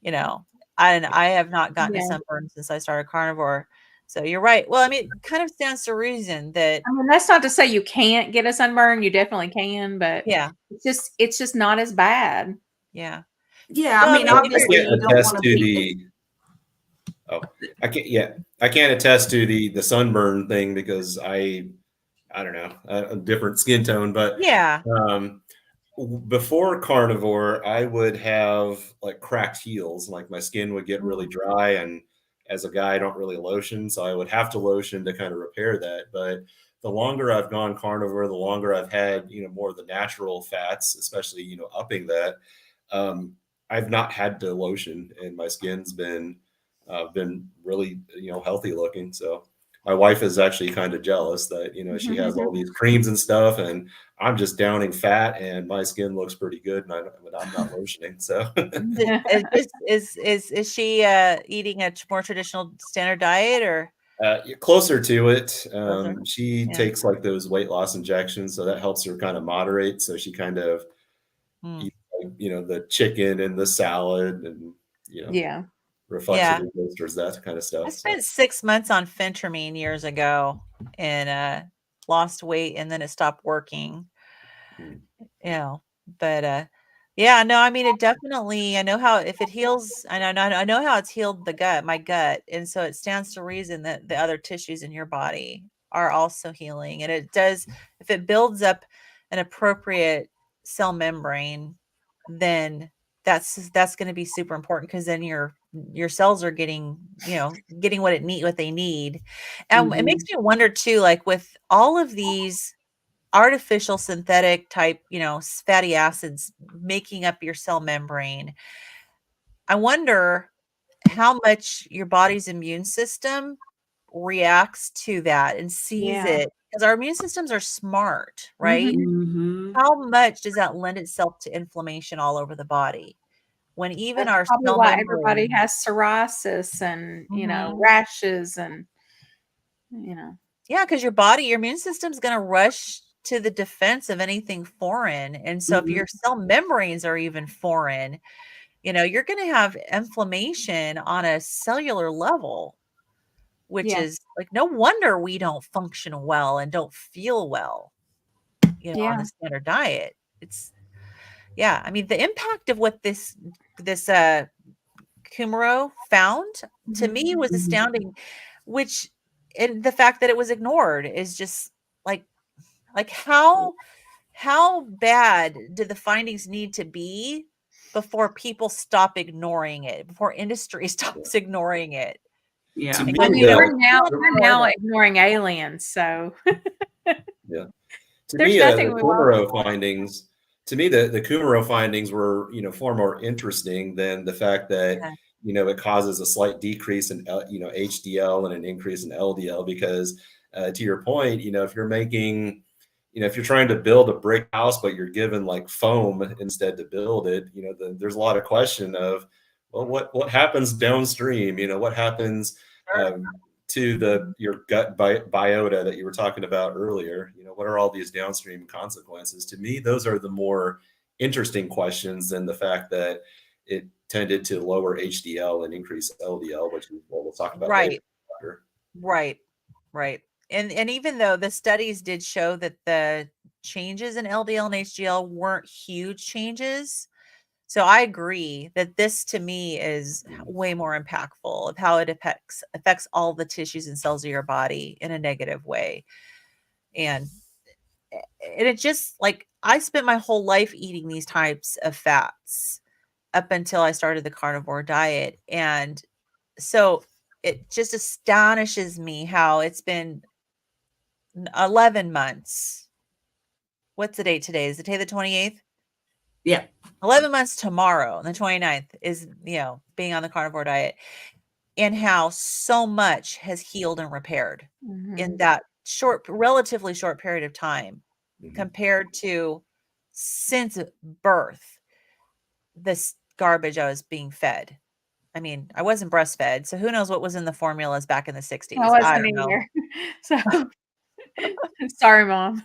you know, and I have not gotten a sunburn since I started carnivore. So you're right. Well, I mean, it kind of stands to reason that, I mean, that's not to say you can't get a sunburn. You definitely can, but yeah, it's just not as bad. Yeah. Yeah. I mean, obviously you don't want to be. I can't attest to the sunburn thing because I don't know, a different skin tone, but yeah. Before carnivore, I would have like cracked heels, like my skin would get really dry, and as a guy, I don't really lotion, so I would have to lotion to kind of repair that. But the longer I've gone carnivore, the longer I've had, you know, more of the natural fats, especially, you know, upping that. I've not had to lotion, and my skin's been really, you know, healthy looking. So my wife is actually kind of jealous that, you know, she has all these creams and stuff, and I'm just downing fat, and my skin looks pretty good, and I'm not lotioning. So is she eating a more traditional standard diet, or closer to it? She takes like those weight loss injections, so that helps her kind of moderate. So she kind of eats, like, you know, the chicken and the salad, and, you know, reflexively goes towards that kind of stuff. I spent 6 months on phentermine years ago and lost weight, and then it stopped working. You know, but yeah, no, I mean, it definitely, I know how, if it heals, I know how it's healed my gut. And so it stands to reason that the other tissues in your body are also healing. And it does, if it builds up an appropriate cell membrane, then that's going to be super important, because then your cells are getting what they need. And it makes me wonder too, like with all of these artificial synthetic type, you know, fatty acids making up your cell membrane, I wonder how much your body's immune system reacts to that and sees it, because our immune systems are smart, right? How much does that lend itself to inflammation all over the body, when even That's our probably cell why membrane, everybody has psoriasis and, you know, rashes and, you know. Yeah, because your immune system is going to rush to the defense of anything foreign. And so if your cell membranes are even foreign, you know, you're going to have inflammation on a cellular level, which is like, no wonder we don't function well and don't feel well, you know, on the standard diet. I mean, the impact of what this Kumaro found, to me, was astounding, and the fact that it was ignored is just like how bad do the findings need to be before people stop ignoring it, before industry stops ignoring it? Yeah. To me, I mean, we're now the ignoring aliens, so yeah. To there's me, nothing the we won't. Kumaro findings. To me, the Kumaro findings were, far more interesting than the fact that, it causes a slight decrease in, HDL and an increase in LDL. Because, to your point, if you're making, if you're trying to build a brick house, but you're given like foam instead to build it, there's a lot of question of, well, what happens downstream? What happens to your gut biota that you were talking about earlier? What are all these downstream consequences? To me, those are the more interesting questions than the fact that it tended to lower HDL and increase LDL, which we'll talk about later. Right. And even though the studies did show that the changes in LDL and HDL weren't huge changes, so I agree that this to me is way more impactful of how it affects all the tissues and cells of your body in a negative way. And it just, like, I spent my whole life eating these types of fats up until I started the carnivore diet. And so it just astonishes me how it's been 11 months. What's the date today? Is it today the 28th? Yeah. 11 months tomorrow, the 29th, is, being on the carnivore diet, and how so much has healed and repaired in that relatively short period of time compared to since birth, this garbage I was being fed. I mean, I wasn't breastfed, so who knows what was in the formulas back in the 60s. I wasn't either. So sorry, Mom.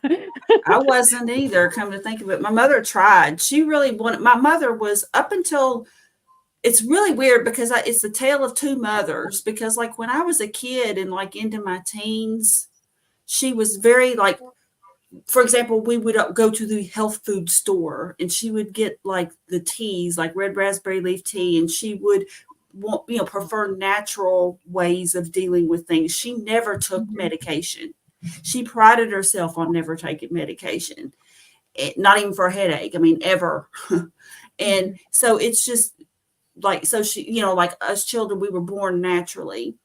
I wasn't either, come to think of it. My mother tried. She really wanted, my mother was up until, it's really weird because it's the tale of two mothers, because like when I was a kid and like into my teens, she was very like, for example, we would go to the health food store and she would get like the teas, like red raspberry leaf tea, and she would prefer natural ways of dealing with things. She never took medication. She prided herself on never taking medication, not even for a headache. I mean, ever. And so it's just like, so she, like us children, we were born naturally.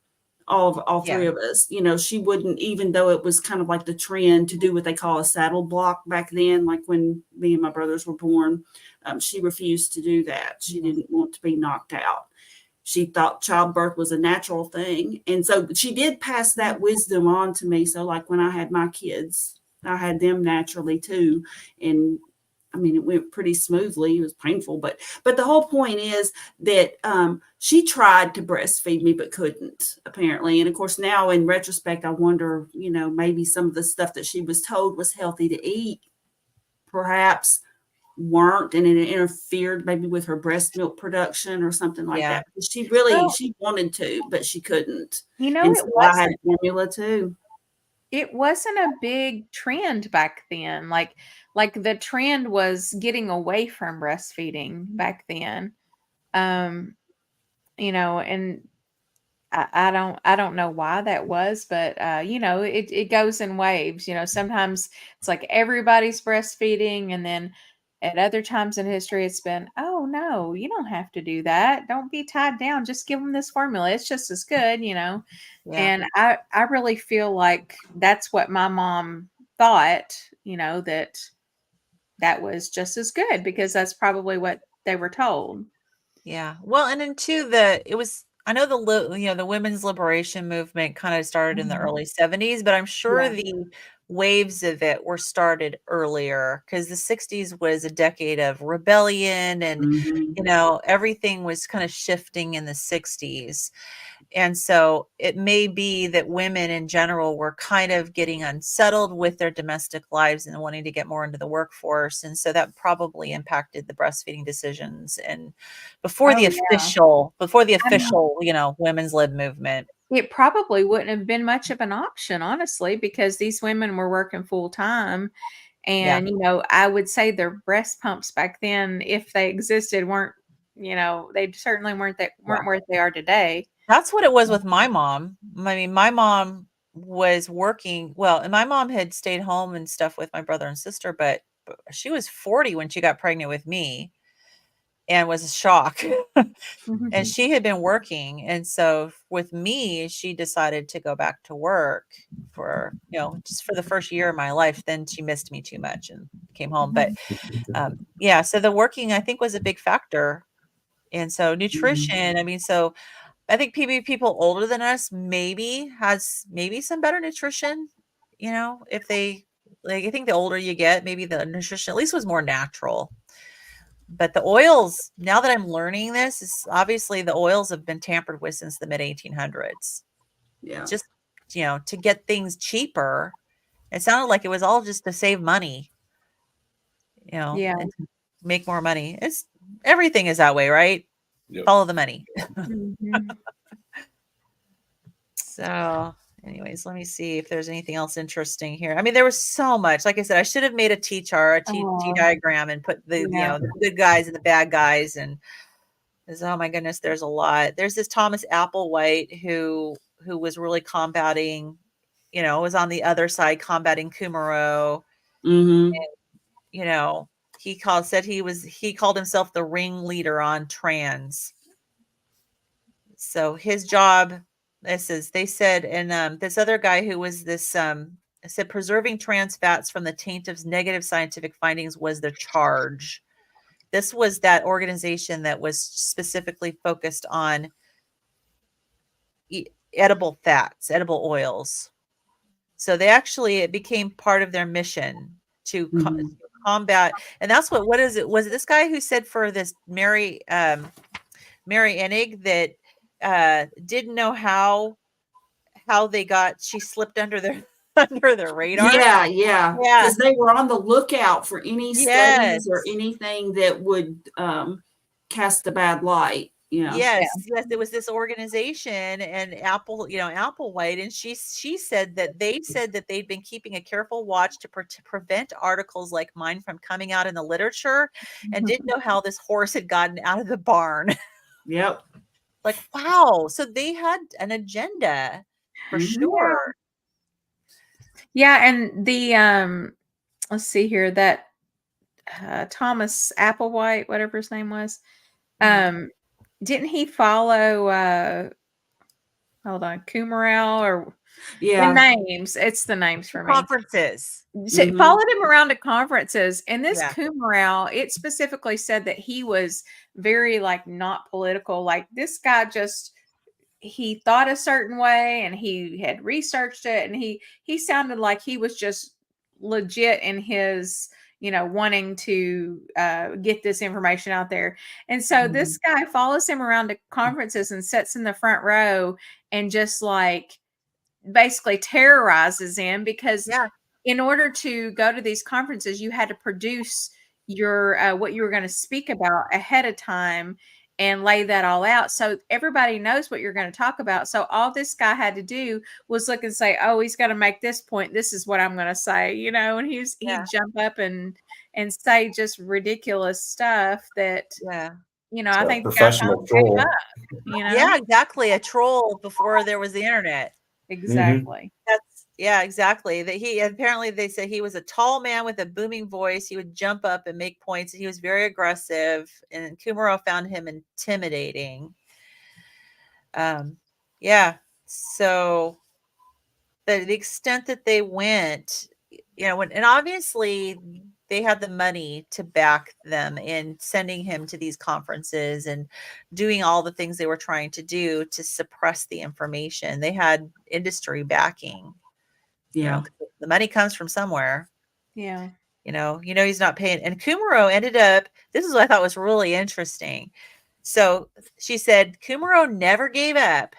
All three of us, she wouldn't, even though it was kind of like the trend to do what they call a saddle block back then, like when me and my brothers were born, she refused to do that. She didn't want to be knocked out. She thought childbirth was a natural thing. And so she did pass that wisdom on to me. So like when I had my kids, I had them naturally too. And I mean, it went pretty smoothly. It was painful, but the whole point is that she tried to breastfeed me, but couldn't, apparently. And of course, now in retrospect, I wonder, maybe some of the stuff that she was told was healthy to eat, perhaps weren't, and it interfered maybe with her breast milk production or something like that. She really, she wanted to, but she couldn't. And so I had formula too. It wasn't a big trend back then. Like the trend was getting away from breastfeeding back then. And I don't know why that was, but it goes in waves. Sometimes it's like everybody's breastfeeding, and then at other times in history it's been, oh no, you don't have to do that. Don't be tied down. Just give them this formula. It's just as good, And I really feel like that's what my mom thought, that was just as good, because that's probably what they were told. Yeah. Well, and then too, I know the women's liberation movement kind of started in the early 70s, but I'm sure the waves of it were started earlier, because the 60s was a decade of rebellion, and everything was kind of shifting in the 60s. And so it may be that women in general were kind of getting unsettled with their domestic lives and wanting to get more into the workforce. And so that probably impacted the breastfeeding decisions. And before the official, women's lib movement, it probably wouldn't have been much of an option, honestly, because these women were working full time. And, I would say their breast pumps back then, if they existed, weren't, they certainly weren't where they are today. That's what it was with my mom. I mean, my mom was working well, and my mom had stayed home and stuff with my brother and sister, but she was 40 when she got pregnant with me. and was a shock. And she had been working. And so with me, she decided to go back to work for, just for the first year of my life. Then she missed me too much and came home. But yeah, so the working, I think, was a big factor. And so nutrition, I mean, so I think people older than us has some better nutrition, if they, like, I think the older you get, maybe the nutrition at least was more natural. But the oils, now that I'm learning this, is obviously the oils have been tampered with since the mid 1800s. Yeah. Just, to get things cheaper. It sounded like it was all just to save money, and to make more money. Everything is that way, right? Yep. Follow the money. So anyways, let me see if there's anything else interesting here. I mean, there was so much. Like I said, I should have made a T chart, a T diagram, and put the the good guys and the bad guys. And oh my goodness, there's a lot. There's this Thomas Applewhite who was really combating, was on the other side combating Kumaro. Mm-hmm. And, he called himself the ringleader on trans. So his job. They said, and this other guy who was this, said preserving trans fats from the taint of negative scientific findings was the charge. This was that organization that was specifically focused on edible fats, edible oils. So it became part of their mission to combat. And that's what is it? Was it this guy who said for this Mary Enig that didn't know how she slipped under their radar? Yeah. Because they were on the lookout for any studies or anything that would cast a bad light. Yes, it was this organization and Applewhite, and she said that they'd been keeping a careful watch to prevent articles like mine from coming out in the literature, and didn't know how this horse had gotten out of the barn. Yep. Like, wow. So they had an agenda for sure. Yeah. And the, let's see here, that Thomas Applewhite, whatever his name was, didn't he follow, hold on, Kumaro or the names? It's the names for me. Conferences. So followed him around to conferences. And this Kumaro, it specifically said that he was very not political. Like this guy he thought a certain way and he had researched it, and he sounded like he was just legit in his wanting to get this information out there. And so this guy follows him around to conferences and sits in the front row and just basically terrorizes him, because in order to go to these conferences, you had to produce your what you were going to speak about ahead of time and lay that all out so everybody knows what you're going to talk about. So all this guy had to do was look and say, oh, he's got to make this point. This is what I'm going to say, and he'd jump up and say just ridiculous stuff that, I think professional troll. Up, Yeah, exactly. A troll before there was the internet. Exactly. Exactly. That apparently they said he was a tall man with a booming voice. He would jump up and make points. He was very aggressive, and Kumaro found him intimidating. So the extent that they went, and obviously they had the money to back them in sending him to these conferences and doing all the things they were trying to do to suppress the information. They had industry backing. The money comes from somewhere. Yeah. He's not paying. And Kumaro ended up, this is what I thought was really interesting. So she said Kumaro never gave up.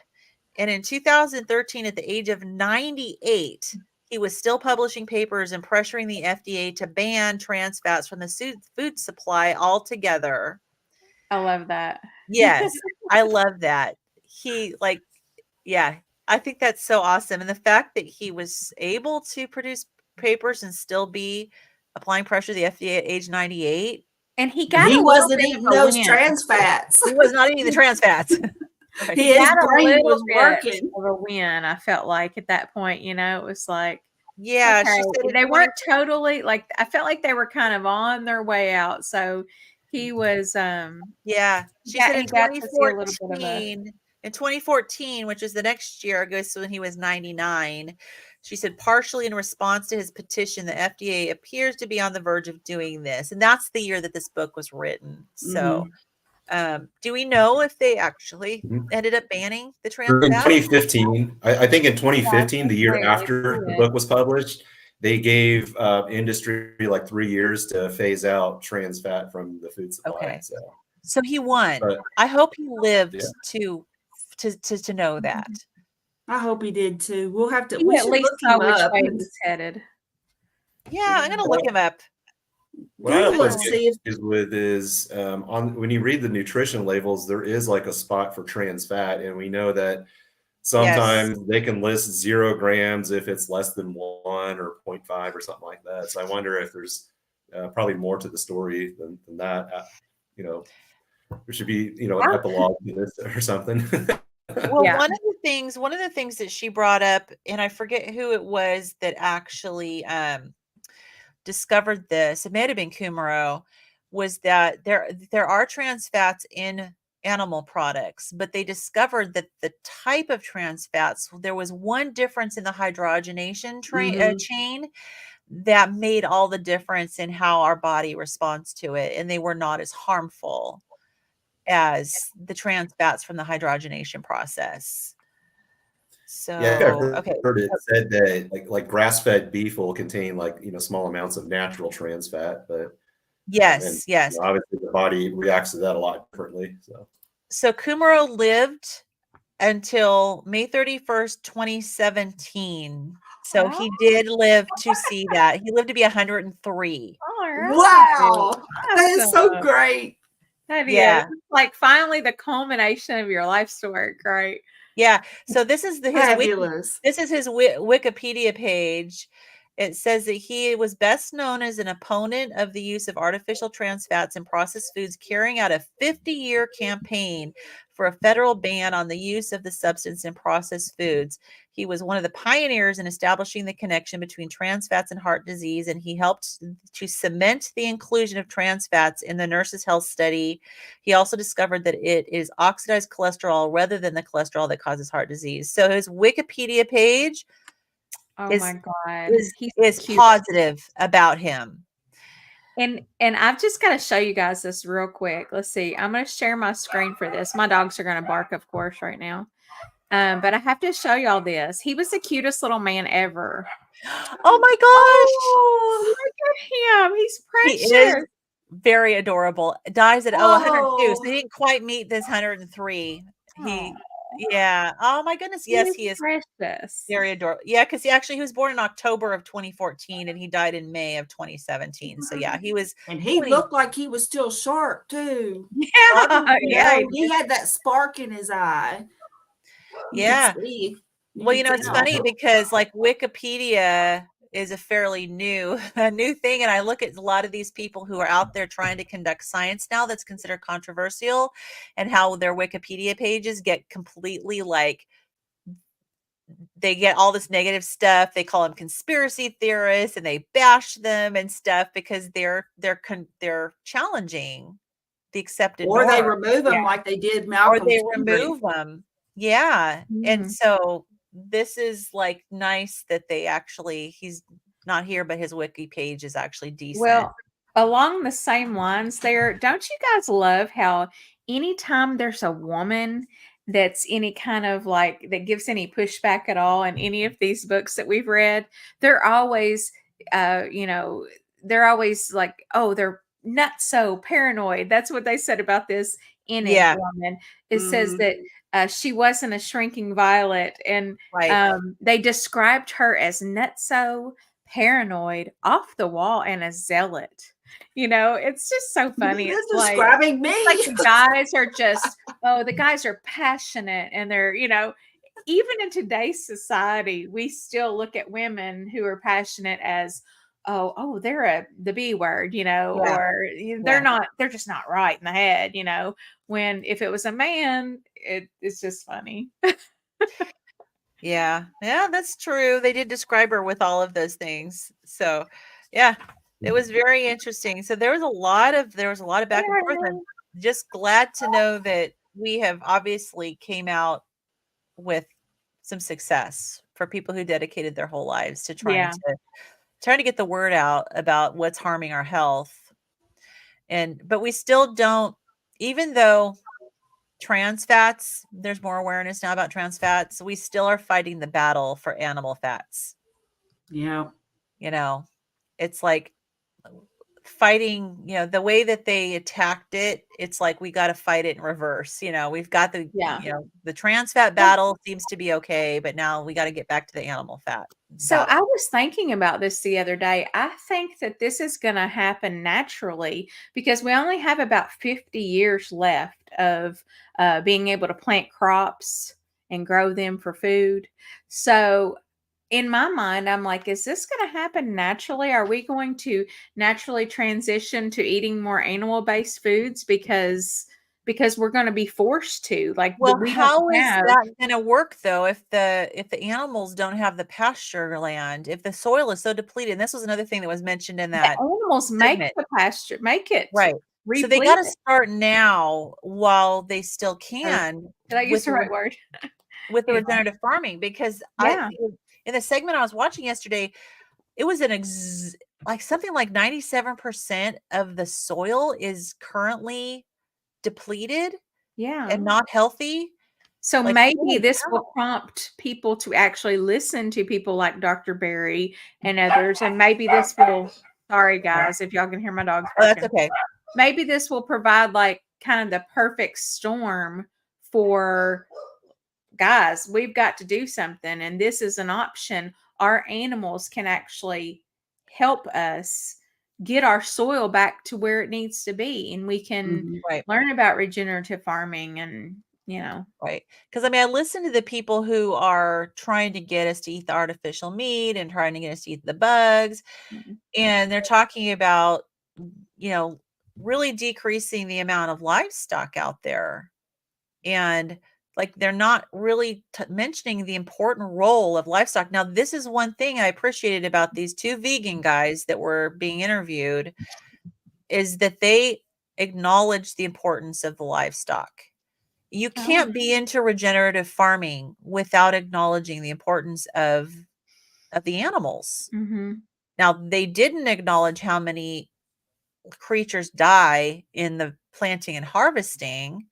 And in 2013, at the age of 98, he was still publishing papers and pressuring the FDA to ban trans fats from the food supply altogether. I love that. Yes, I love that. I think that's so awesome. And the fact that he was able to produce papers and still be applying pressure to the FDA at age 98. And he wasn't eating those trans fats. He was not eating the trans fats. His brain was working. Of a win, I felt like at that point, it was like, okay. They weren't totally I felt like they were kind of on their way out. So He was yeah. She said in he got to see a little bit of a 2014, which is the next year, I guess when he was 99, she said partially in response to his petition, the FDA appears to be on the verge of doing this. And that's the year that this book was written. So do we know if they actually ended up banning the trans In fat? 2015, I think in 2015, the year after the book was published, they gave industry like 3 years to phase out trans fat from the food supply. Okay. So he won. But I hope he lived to know that. I hope he did too. We'll have to. He We at should least look saw him which up. way he was headed. Yeah, I'm gonna look him up. What I always get with is on when you read the nutrition labels, there is like a spot for trans fat, and we know that sometimes they can list 0 grams if it's less than 1 or 0.5 or something like that. So I wonder if there's probably more to the story than that. There should be an epilogue to this or something. Well, one of the things that she brought up, and I forget who it was that actually discovered this, it may have been Kumaro, was that there are trans fats in animal products, but they discovered that the type of trans fats, there was one difference in the hydrogenation chain that made all the difference in how our body responds to it, and they were not as harmful as the trans fats from the hydrogenation process. So I've heard it said that like grass-fed beef will contain small amounts of natural trans fat, but yes, obviously the body reacts to that a lot differently. So Kumaro lived until May 31st, 2017. So he did live to see that. He lived to be 103. Wow, that is so great. That is like finally the culmination of your life's work, right? Yeah. So this is his Wikipedia page. It says that he was best known as an opponent of the use of artificial trans fats in processed foods, carrying out a 50-year campaign for a federal ban on the use of the substance in processed foods. He was one of the pioneers in establishing the connection between trans fats and heart disease, and he helped to cement the inclusion of trans fats in the Nurses' Health Study. He also discovered that it is oxidized cholesterol rather than the cholesterol that causes heart disease. So his Wikipedia page is positive about him. And I've just got to show you guys this real quick. Let's see. I'm going to share my screen for this. My dogs are going to bark, of course, right now. But I have to show y'all this. He was the cutest little man ever. Oh my gosh. Oh, look at him. He's precious. He is very adorable. Dies at 102. So he didn't quite meet this 103. Oh my goodness. Yes, he is precious. Very adorable. Yeah, because he was born in October of 2014 and he died in May of 2017. So yeah, he was, and he looked like he was still sharp too. Yeah, he had that spark in his eye. Yeah. Well, it's funny because like Wikipedia is a fairly new thing, and I look at a lot of these people who are out there trying to conduct science now that's considered controversial, and how their Wikipedia pages get completely they get all this negative stuff. They call them conspiracy theorists, and they bash them and stuff because they're challenging the accepted or norm. they remove them like they did Malcolm. Or they remove them. Yeah. And so this is nice that they actually, he's not here, but his wiki page is actually decent. Well, along the same lines there, don't you guys love how anytime there's a woman that's any kind of that gives any pushback at all in any of these books that we've read, they're always they're always they're nuts, so paranoid. That's what they said about this woman. It says that she wasn't a shrinking violet, and they described her as nutso, paranoid, off the wall, and a zealot. It's just so funny. It's describing me. The guys are just the guys are passionate, and they're even in today's society, we still look at women who are passionate as they're the B word, or they're just not right in the head, when if it was a man, it's just funny. Yeah, that's true. They did describe her with all of those things. So, yeah. It was very interesting. So there was a lot of back and forth. I'm just glad to know that we have obviously came out with some success for people who dedicated their whole lives to trying to get the word out about what's harming our health. But we still don't, even though trans fats, there's more awareness now about trans fats, we still are fighting the battle for animal fats. Yeah. It's like fighting, the way that they attacked it, it's like we got to fight it in reverse. We've got the the trans fat battle seems to be okay, but now we got to get back to the animal fat. So I was thinking about this the other day. I think that this is going to happen naturally because we only have about 50 years left of being able to plant crops and grow them for food. So in my mind, I'm like, is this going to happen naturally? Are we going to naturally transition to eating more animal-based foods because we're going to be forced to? Like, well, how is that going to work though if the animals don't have the pasture land, if the soil is so depleted? And this was another thing that was mentioned in that the animals make the pasture, make it right. So they got to start now while they still can. Did I use the right word? With the regenerative farming, because in the segment I was watching yesterday, it was something like 97% of the soil is currently depleted and not healthy. So maybe this will prompt people to actually listen to people like Dr. Berry and others. And maybe this will, sorry guys, if y'all can hear my dogs barking. That's okay. Maybe this will provide like kind of the perfect storm for guys, we've got to do something, and this is an option. Our animals can actually help us get our soil back to where it needs to be, and we can learn about regenerative farming and right. Because I listen to the people who are trying to get us to eat the artificial meat and trying to get us to eat the bugs, and they're talking about really decreasing the amount of livestock out there, and like they're not really mentioning the important role of livestock. Now, this is one thing I appreciated about these two vegan guys that were being interviewed, is that they acknowledge the importance of the livestock. You can't be into regenerative farming without acknowledging the importance of the animals. Now, they didn't acknowledge how many creatures die in the planting and harvesting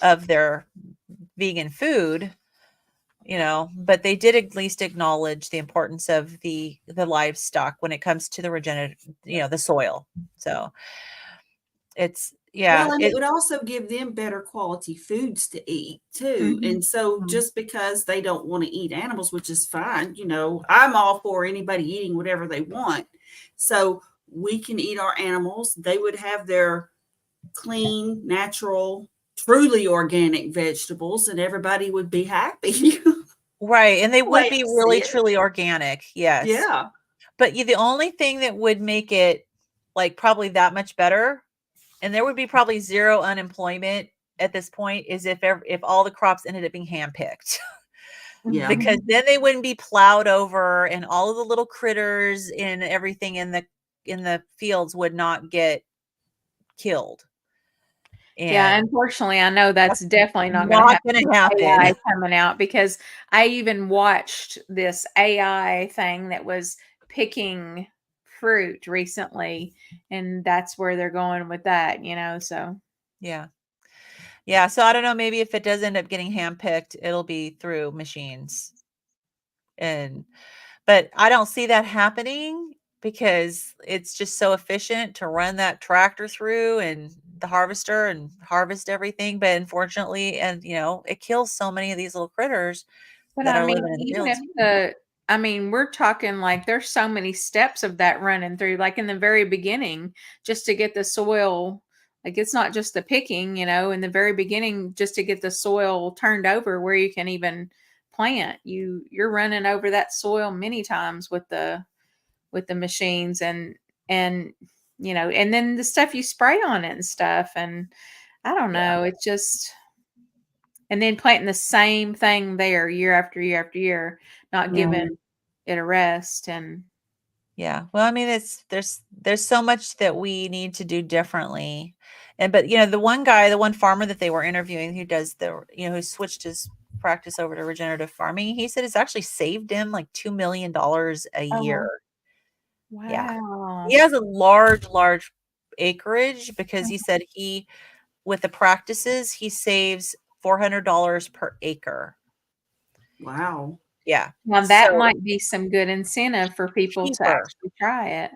of their vegan food, but they did at least acknowledge the importance of the livestock when it comes to the regenerative, the soil. So it's it would also give them better quality foods to eat too. And so just because they don't want to eat animals, which is fine, I'm all for anybody eating whatever they want. So we can eat our animals. They would have their clean, natural, truly organic vegetables, and everybody would be happy. Right. And they would be really, truly organic. Yes. Yeah. But the only thing that would make it like probably that much better, and there would be probably zero unemployment at this point, is if all the crops ended up being handpicked. Yeah. Because then they wouldn't be plowed over, and all of the little critters and everything in the fields would not get killed. And unfortunately, I know that's definitely not going to happen. AI coming out, because I even watched this AI thing that was picking fruit recently, and that's where they're going with that, so. Yeah. So I don't know, maybe if it does end up getting handpicked, it'll be through machines. But I don't see that happening because it's just so efficient to run that tractor through and the harvester and harvest everything. But unfortunately, and it kills so many of these little critters that are living in the fields. We're talking like there's so many steps of that running through, like in the very beginning, just to get the soil. Like it's not just the picking, in the very beginning, just to get the soil turned over where you can even plant. You're running over that soil many times with the machines and and then the stuff you spray on it and stuff. And I don't know, it's just, and then planting the same thing there year after year after year, not giving it a rest. And Yeah. Well, I mean, there's so much that we need to do differently. But the one farmer that they were interviewing who does who switched his practice over to regenerative farming, he said it's actually saved him like $2 million a year. Yeah. Wow. He has a large acreage because he said with the practices, he saves $400 per acre. Wow. Yeah. Now that might be some good incentive for people to actually try it.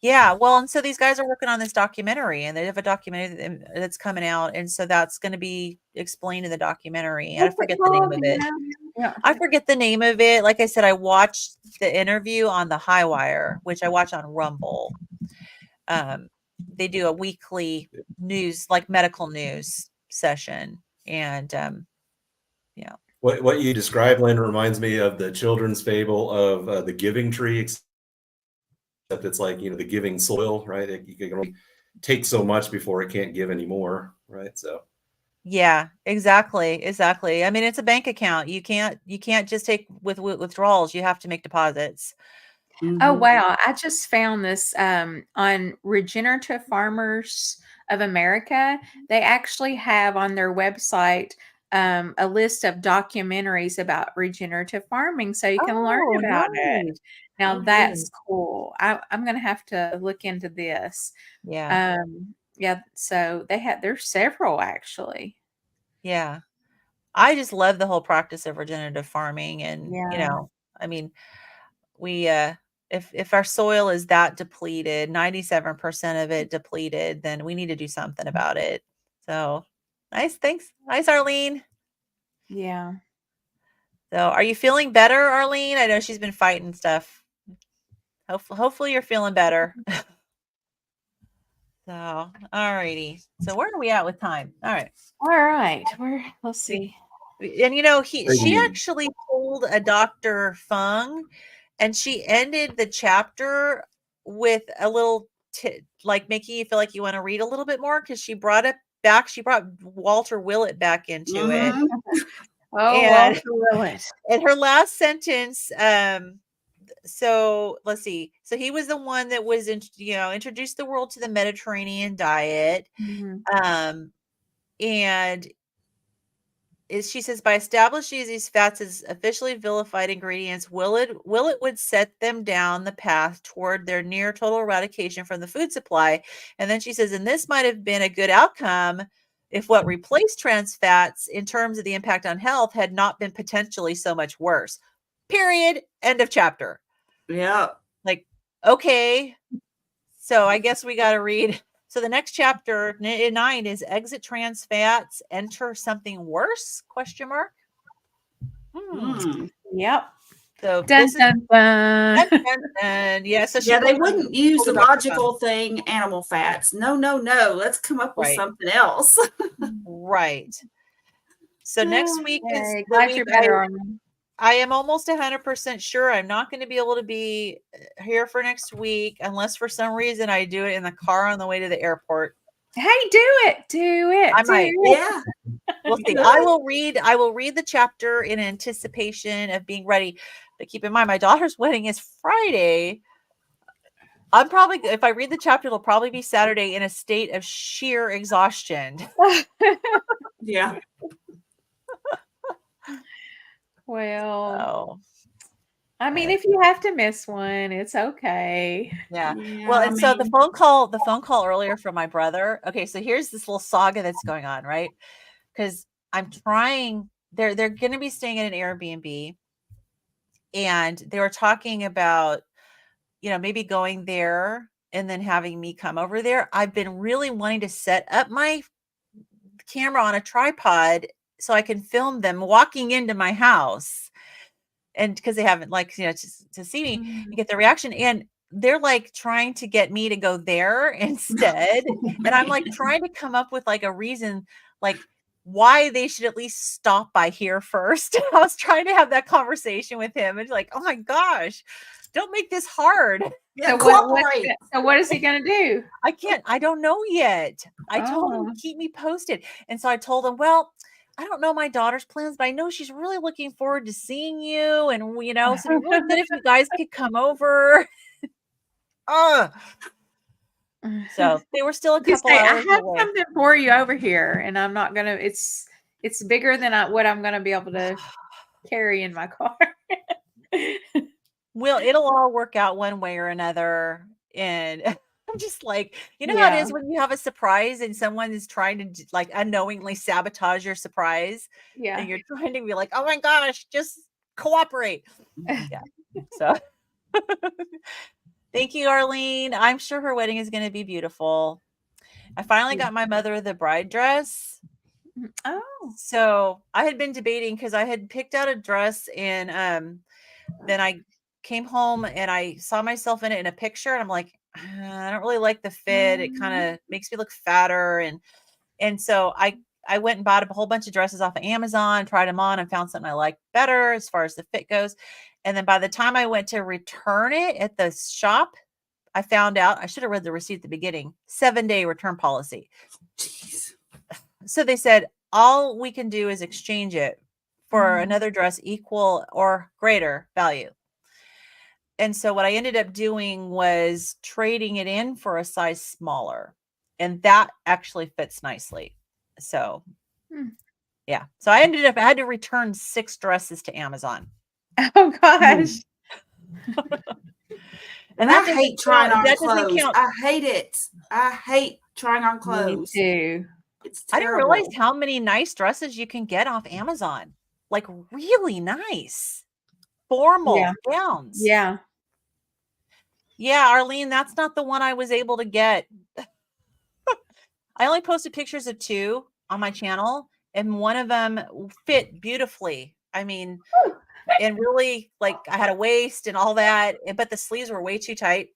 Yeah. Well, and so these guys are working on this documentary, and they have a documentary that's coming out. And so that's going to be explained in the documentary. And I forget the name of it. Yeah. I forget the name of it. Like I said, I watched the interview on the High Wire, which I watch on Rumble. They do a weekly news, like medical news session. And, yeah. What you described, Lynn, reminds me of the children's fable of the giving tree, except it's like, the giving soil, right? You can only take so much before it can't give anymore, right? So. Yeah, exactly. I mean, it's a bank account. You can't just take with withdrawals. You have to make deposits. Mm-hmm. Oh, wow. I just found this on Regenerative Farmers of America. They actually have on their website a list of documentaries about regenerative farming, so you can learn about it. Now that's cool. I'm going to have to look into this. Yeah. Yeah. So there's several actually. Yeah. I just love the whole practice of regenerative farming. And, I mean, we, if our soil is that depleted, 97% of it depleted, then we need to do something about it. So nice. Thanks. Nice, Arlene. Yeah. So are you feeling better, Arlene? I know she's been fighting stuff. Hopefully you're feeling better. So, all righty. So where are we at with time? All right. Let's see. And she actually pulled a Dr. Fung, and she ended the chapter with a little like making you feel like you want to read a little bit more, because she brought Walter Willett back into it. Walter Willett. And her last sentence, so let's see. So he was the one that was introduced the world to the Mediterranean diet. Mm-hmm. And she says, by establishing these fats as officially vilified ingredients, Willett would set them down the path toward their near total eradication from the food supply. And then she says, and this might have been a good outcome if what replaced trans fats in terms of the impact on health had not been potentially so much worse. Period. End of chapter. Yeah. Like, okay. So I guess we got to read. So the next chapter, 9, is exit trans fats, enter something worse? ? Yep. So dun, dun, dun. Yeah. So they wouldn't use the logical thing, animal fats. No. Let's come up with something else. Right. So next week is glad you're better. I am almost 100% sure I'm not going to be able to be here for next week unless for some reason I do it in the car on the way to the airport. Hey, do it. I might. Yeah. We'll see. I will read the chapter in anticipation of being ready. But keep in mind, my daughter's wedding is Friday. I'm probably, if I read the chapter, it'll probably be Saturday in a state of sheer exhaustion. Yeah. Well, I mean, if you have to miss one, it's okay. Yeah. Well, and so the phone call earlier from my brother. Okay, so here's this little saga that's going on, right? Because I'm trying. They're going to be staying at an Airbnb, and they were talking about, maybe going there and then having me come over there. I've been really wanting to set up my camera on a tripod so I can film them walking into my house, and because they haven't to see me and get the reaction, and they're like trying to get me to go there instead. And I'm like trying to come up with like a reason, like why they should at least stop by here first. I was trying to have that conversation with him, and like, oh my gosh, don't make this hard. Yeah, so what is he going to do? I don't know yet. I told him to keep me posted. And so I told him, well, I don't know my daughter's plans, but I know she's really looking forward to seeing you. And, so it'd be really good if you guys could come over. So they were still a You couple say, I hours have away. something for you over here, and I'm not gonna. It's bigger than what I'm gonna be able to carry in my car. Well, it'll all work out one way or another. And I'm just like, you know how it Yeah. is when you have a surprise and someone is trying to like unknowingly sabotage your surprise, Yeah. and you're trying to be like, oh my gosh, just cooperate. Yeah. So thank you, Arlene. I'm sure her wedding is going to be beautiful. I finally got my mother the bride dress. Oh. So I had been debating because I had picked out a dress, and then I came home and I saw myself in it in a picture, and I'm like, I don't really like the fit. It kind of makes me look fatter. And so I went and bought a whole bunch of dresses off of Amazon, tried them on, and found something I liked better as far as the fit goes. And then by the time I went to return it at the shop, I found out I should have read the receipt at the beginning, 7-day return policy. Jeez. So they said, all we can do is exchange it for another dress equal or greater value. And so what I ended up doing was trading it in for a size smaller, and that actually fits nicely. So yeah. So I had to return 6 dresses to Amazon. Oh gosh. And I hate trying on clothes. I hate it. I hate trying on clothes. Me too. It's I terrible. didn't realize how many nice dresses you can get off Amazon. Like really nice formal gowns. Yeah. Yeah, Arlene, that's not the one I was able to get. I only posted pictures of 2 on my channel, and one of them fit beautifully. I mean, and really, like, I had a waist and all that, but the sleeves were way too tight.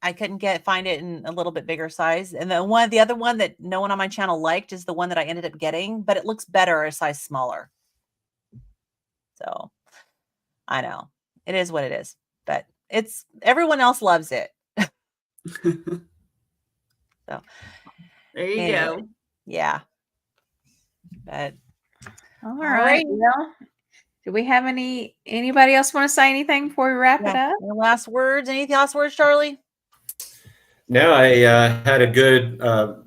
I couldn't find it in a little bit bigger size. And the other one that no one on my channel liked is the one that I ended up getting, but it looks better a size smaller. So I know it is what it is, but everyone else loves it. So there you go. Yeah. But all right. Well, do we have anybody else want to say anything before we wrap it up? Any last words? Any last words, Charlie? No, I had a good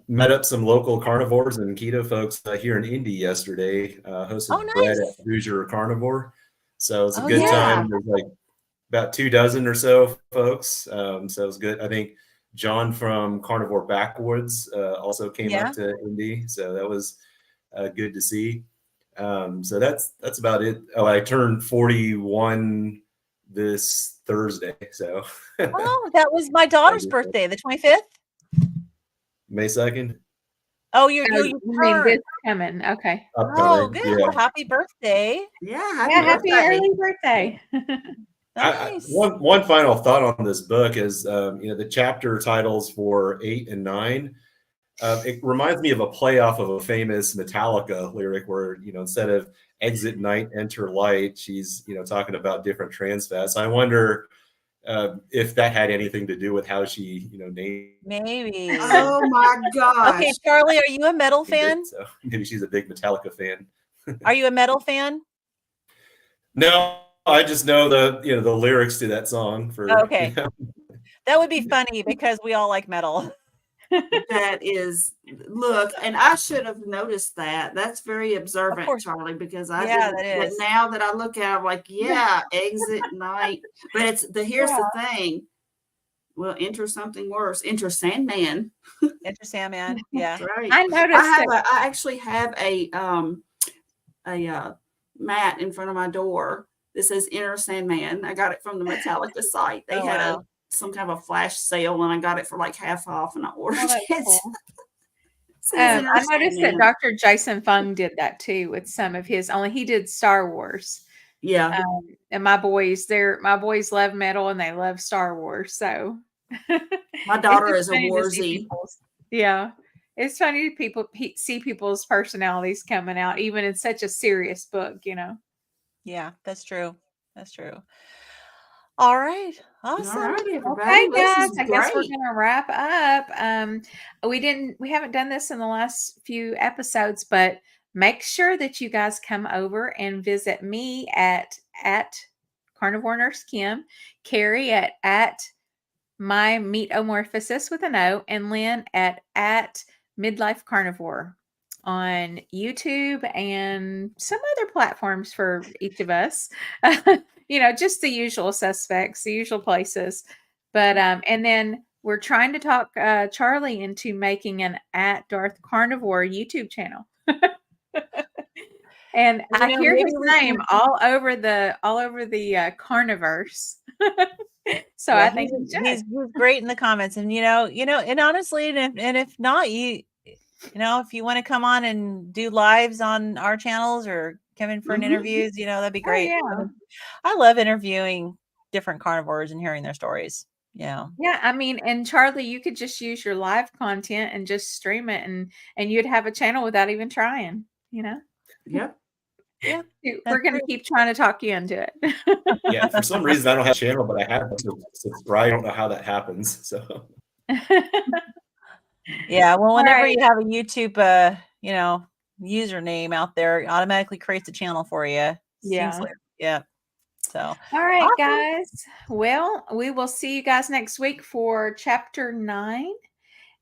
met up some local carnivores and keto folks here in Indy yesterday. Hosted Brett at Hoosier Carnivore, so it was a good time. There's like about 24 or so folks, so it was good. I think John from Carnivore Backwoods also came up to Indy, so that was good to see. So that's about it. Oh, I turned 41 this Thursday. So oh, that was my daughter's birthday, the 25th, May 2nd. Oh, you mean this coming? Okay. Oh, good. Well, happy birthday! Yeah, happy early birthday. Nice. One final thought on this book is, the chapter titles for 8 and 9. It reminds me of a play off of a famous Metallica lyric where, instead of exit night, enter light, she's, talking about different trans fats. I wonder if that had anything to do with how she, named. Maybe. Oh my gosh. Okay, Charlie, are you a metal fan? So maybe she's a big Metallica fan. Are you a metal fan? No, I just know the lyrics to that song. Okay. That would be funny because we all like metal. That is, look, and I should have noticed that. That's very observant, Charlie, because I didn't. But now that I look at it, I'm like, exit night. But here's the thing. Well, enter something worse. Enter Sandman. Enter Sandman. Yeah. Right. I noticed. I actually have a mat in front of my door that says Enter Sandman. I got it from the Metallica site. They had some kind of a flash sale, and I got it for like half off, and I ordered it. Cool. I noticed that Dr. Jason Fung did that too with some of his. Only he did Star Wars. Yeah. And my boys love metal and they love Star Wars. So my daughter is a warzy. Yeah, it's funny to see people's personalities coming out, even in such a serious book. Yeah, that's true. That's true. All right. Awesome. All right, everybody. Okay, guys. I guess we're gonna wrap up. We haven't done this in the last few episodes, but make sure that you guys come over and visit me at Carnivore Nurse Kim, Carrie at My Meatomorphosis with an O, and Lynn at Midlife Carnivore on YouTube and some other platforms for each of us. Just the usual suspects, the usual places. But and then we're trying to talk Charlie into making an at Darth Carnivore YouTube channel. And I hear his name all over the Carniverse. So yeah, I think he's great in the comments, and and honestly, and if not, if you want to come on and do lives on our channels or come in for an interviews, that'd be great. Yeah. I love interviewing different carnivores and hearing their stories. Yeah. I mean, and Charlie, you could just use your live content and just stream it, and you'd have a channel without even trying. Yep. Yeah. We're going to keep trying to talk you into it. Yeah, for some reason I don't have a channel, but I have to subscribe. I don't know how that happens. So yeah, well, whenever you have a YouTube username out there, it automatically creates a channel for you. Yeah. Yeah. So all right, guys. Well, we will see you guys next week for chapter 9.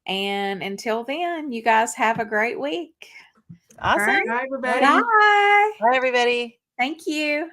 And until then, you guys have a great week. Awesome. Bye, everybody. Bye. Bye, everybody. Thank you.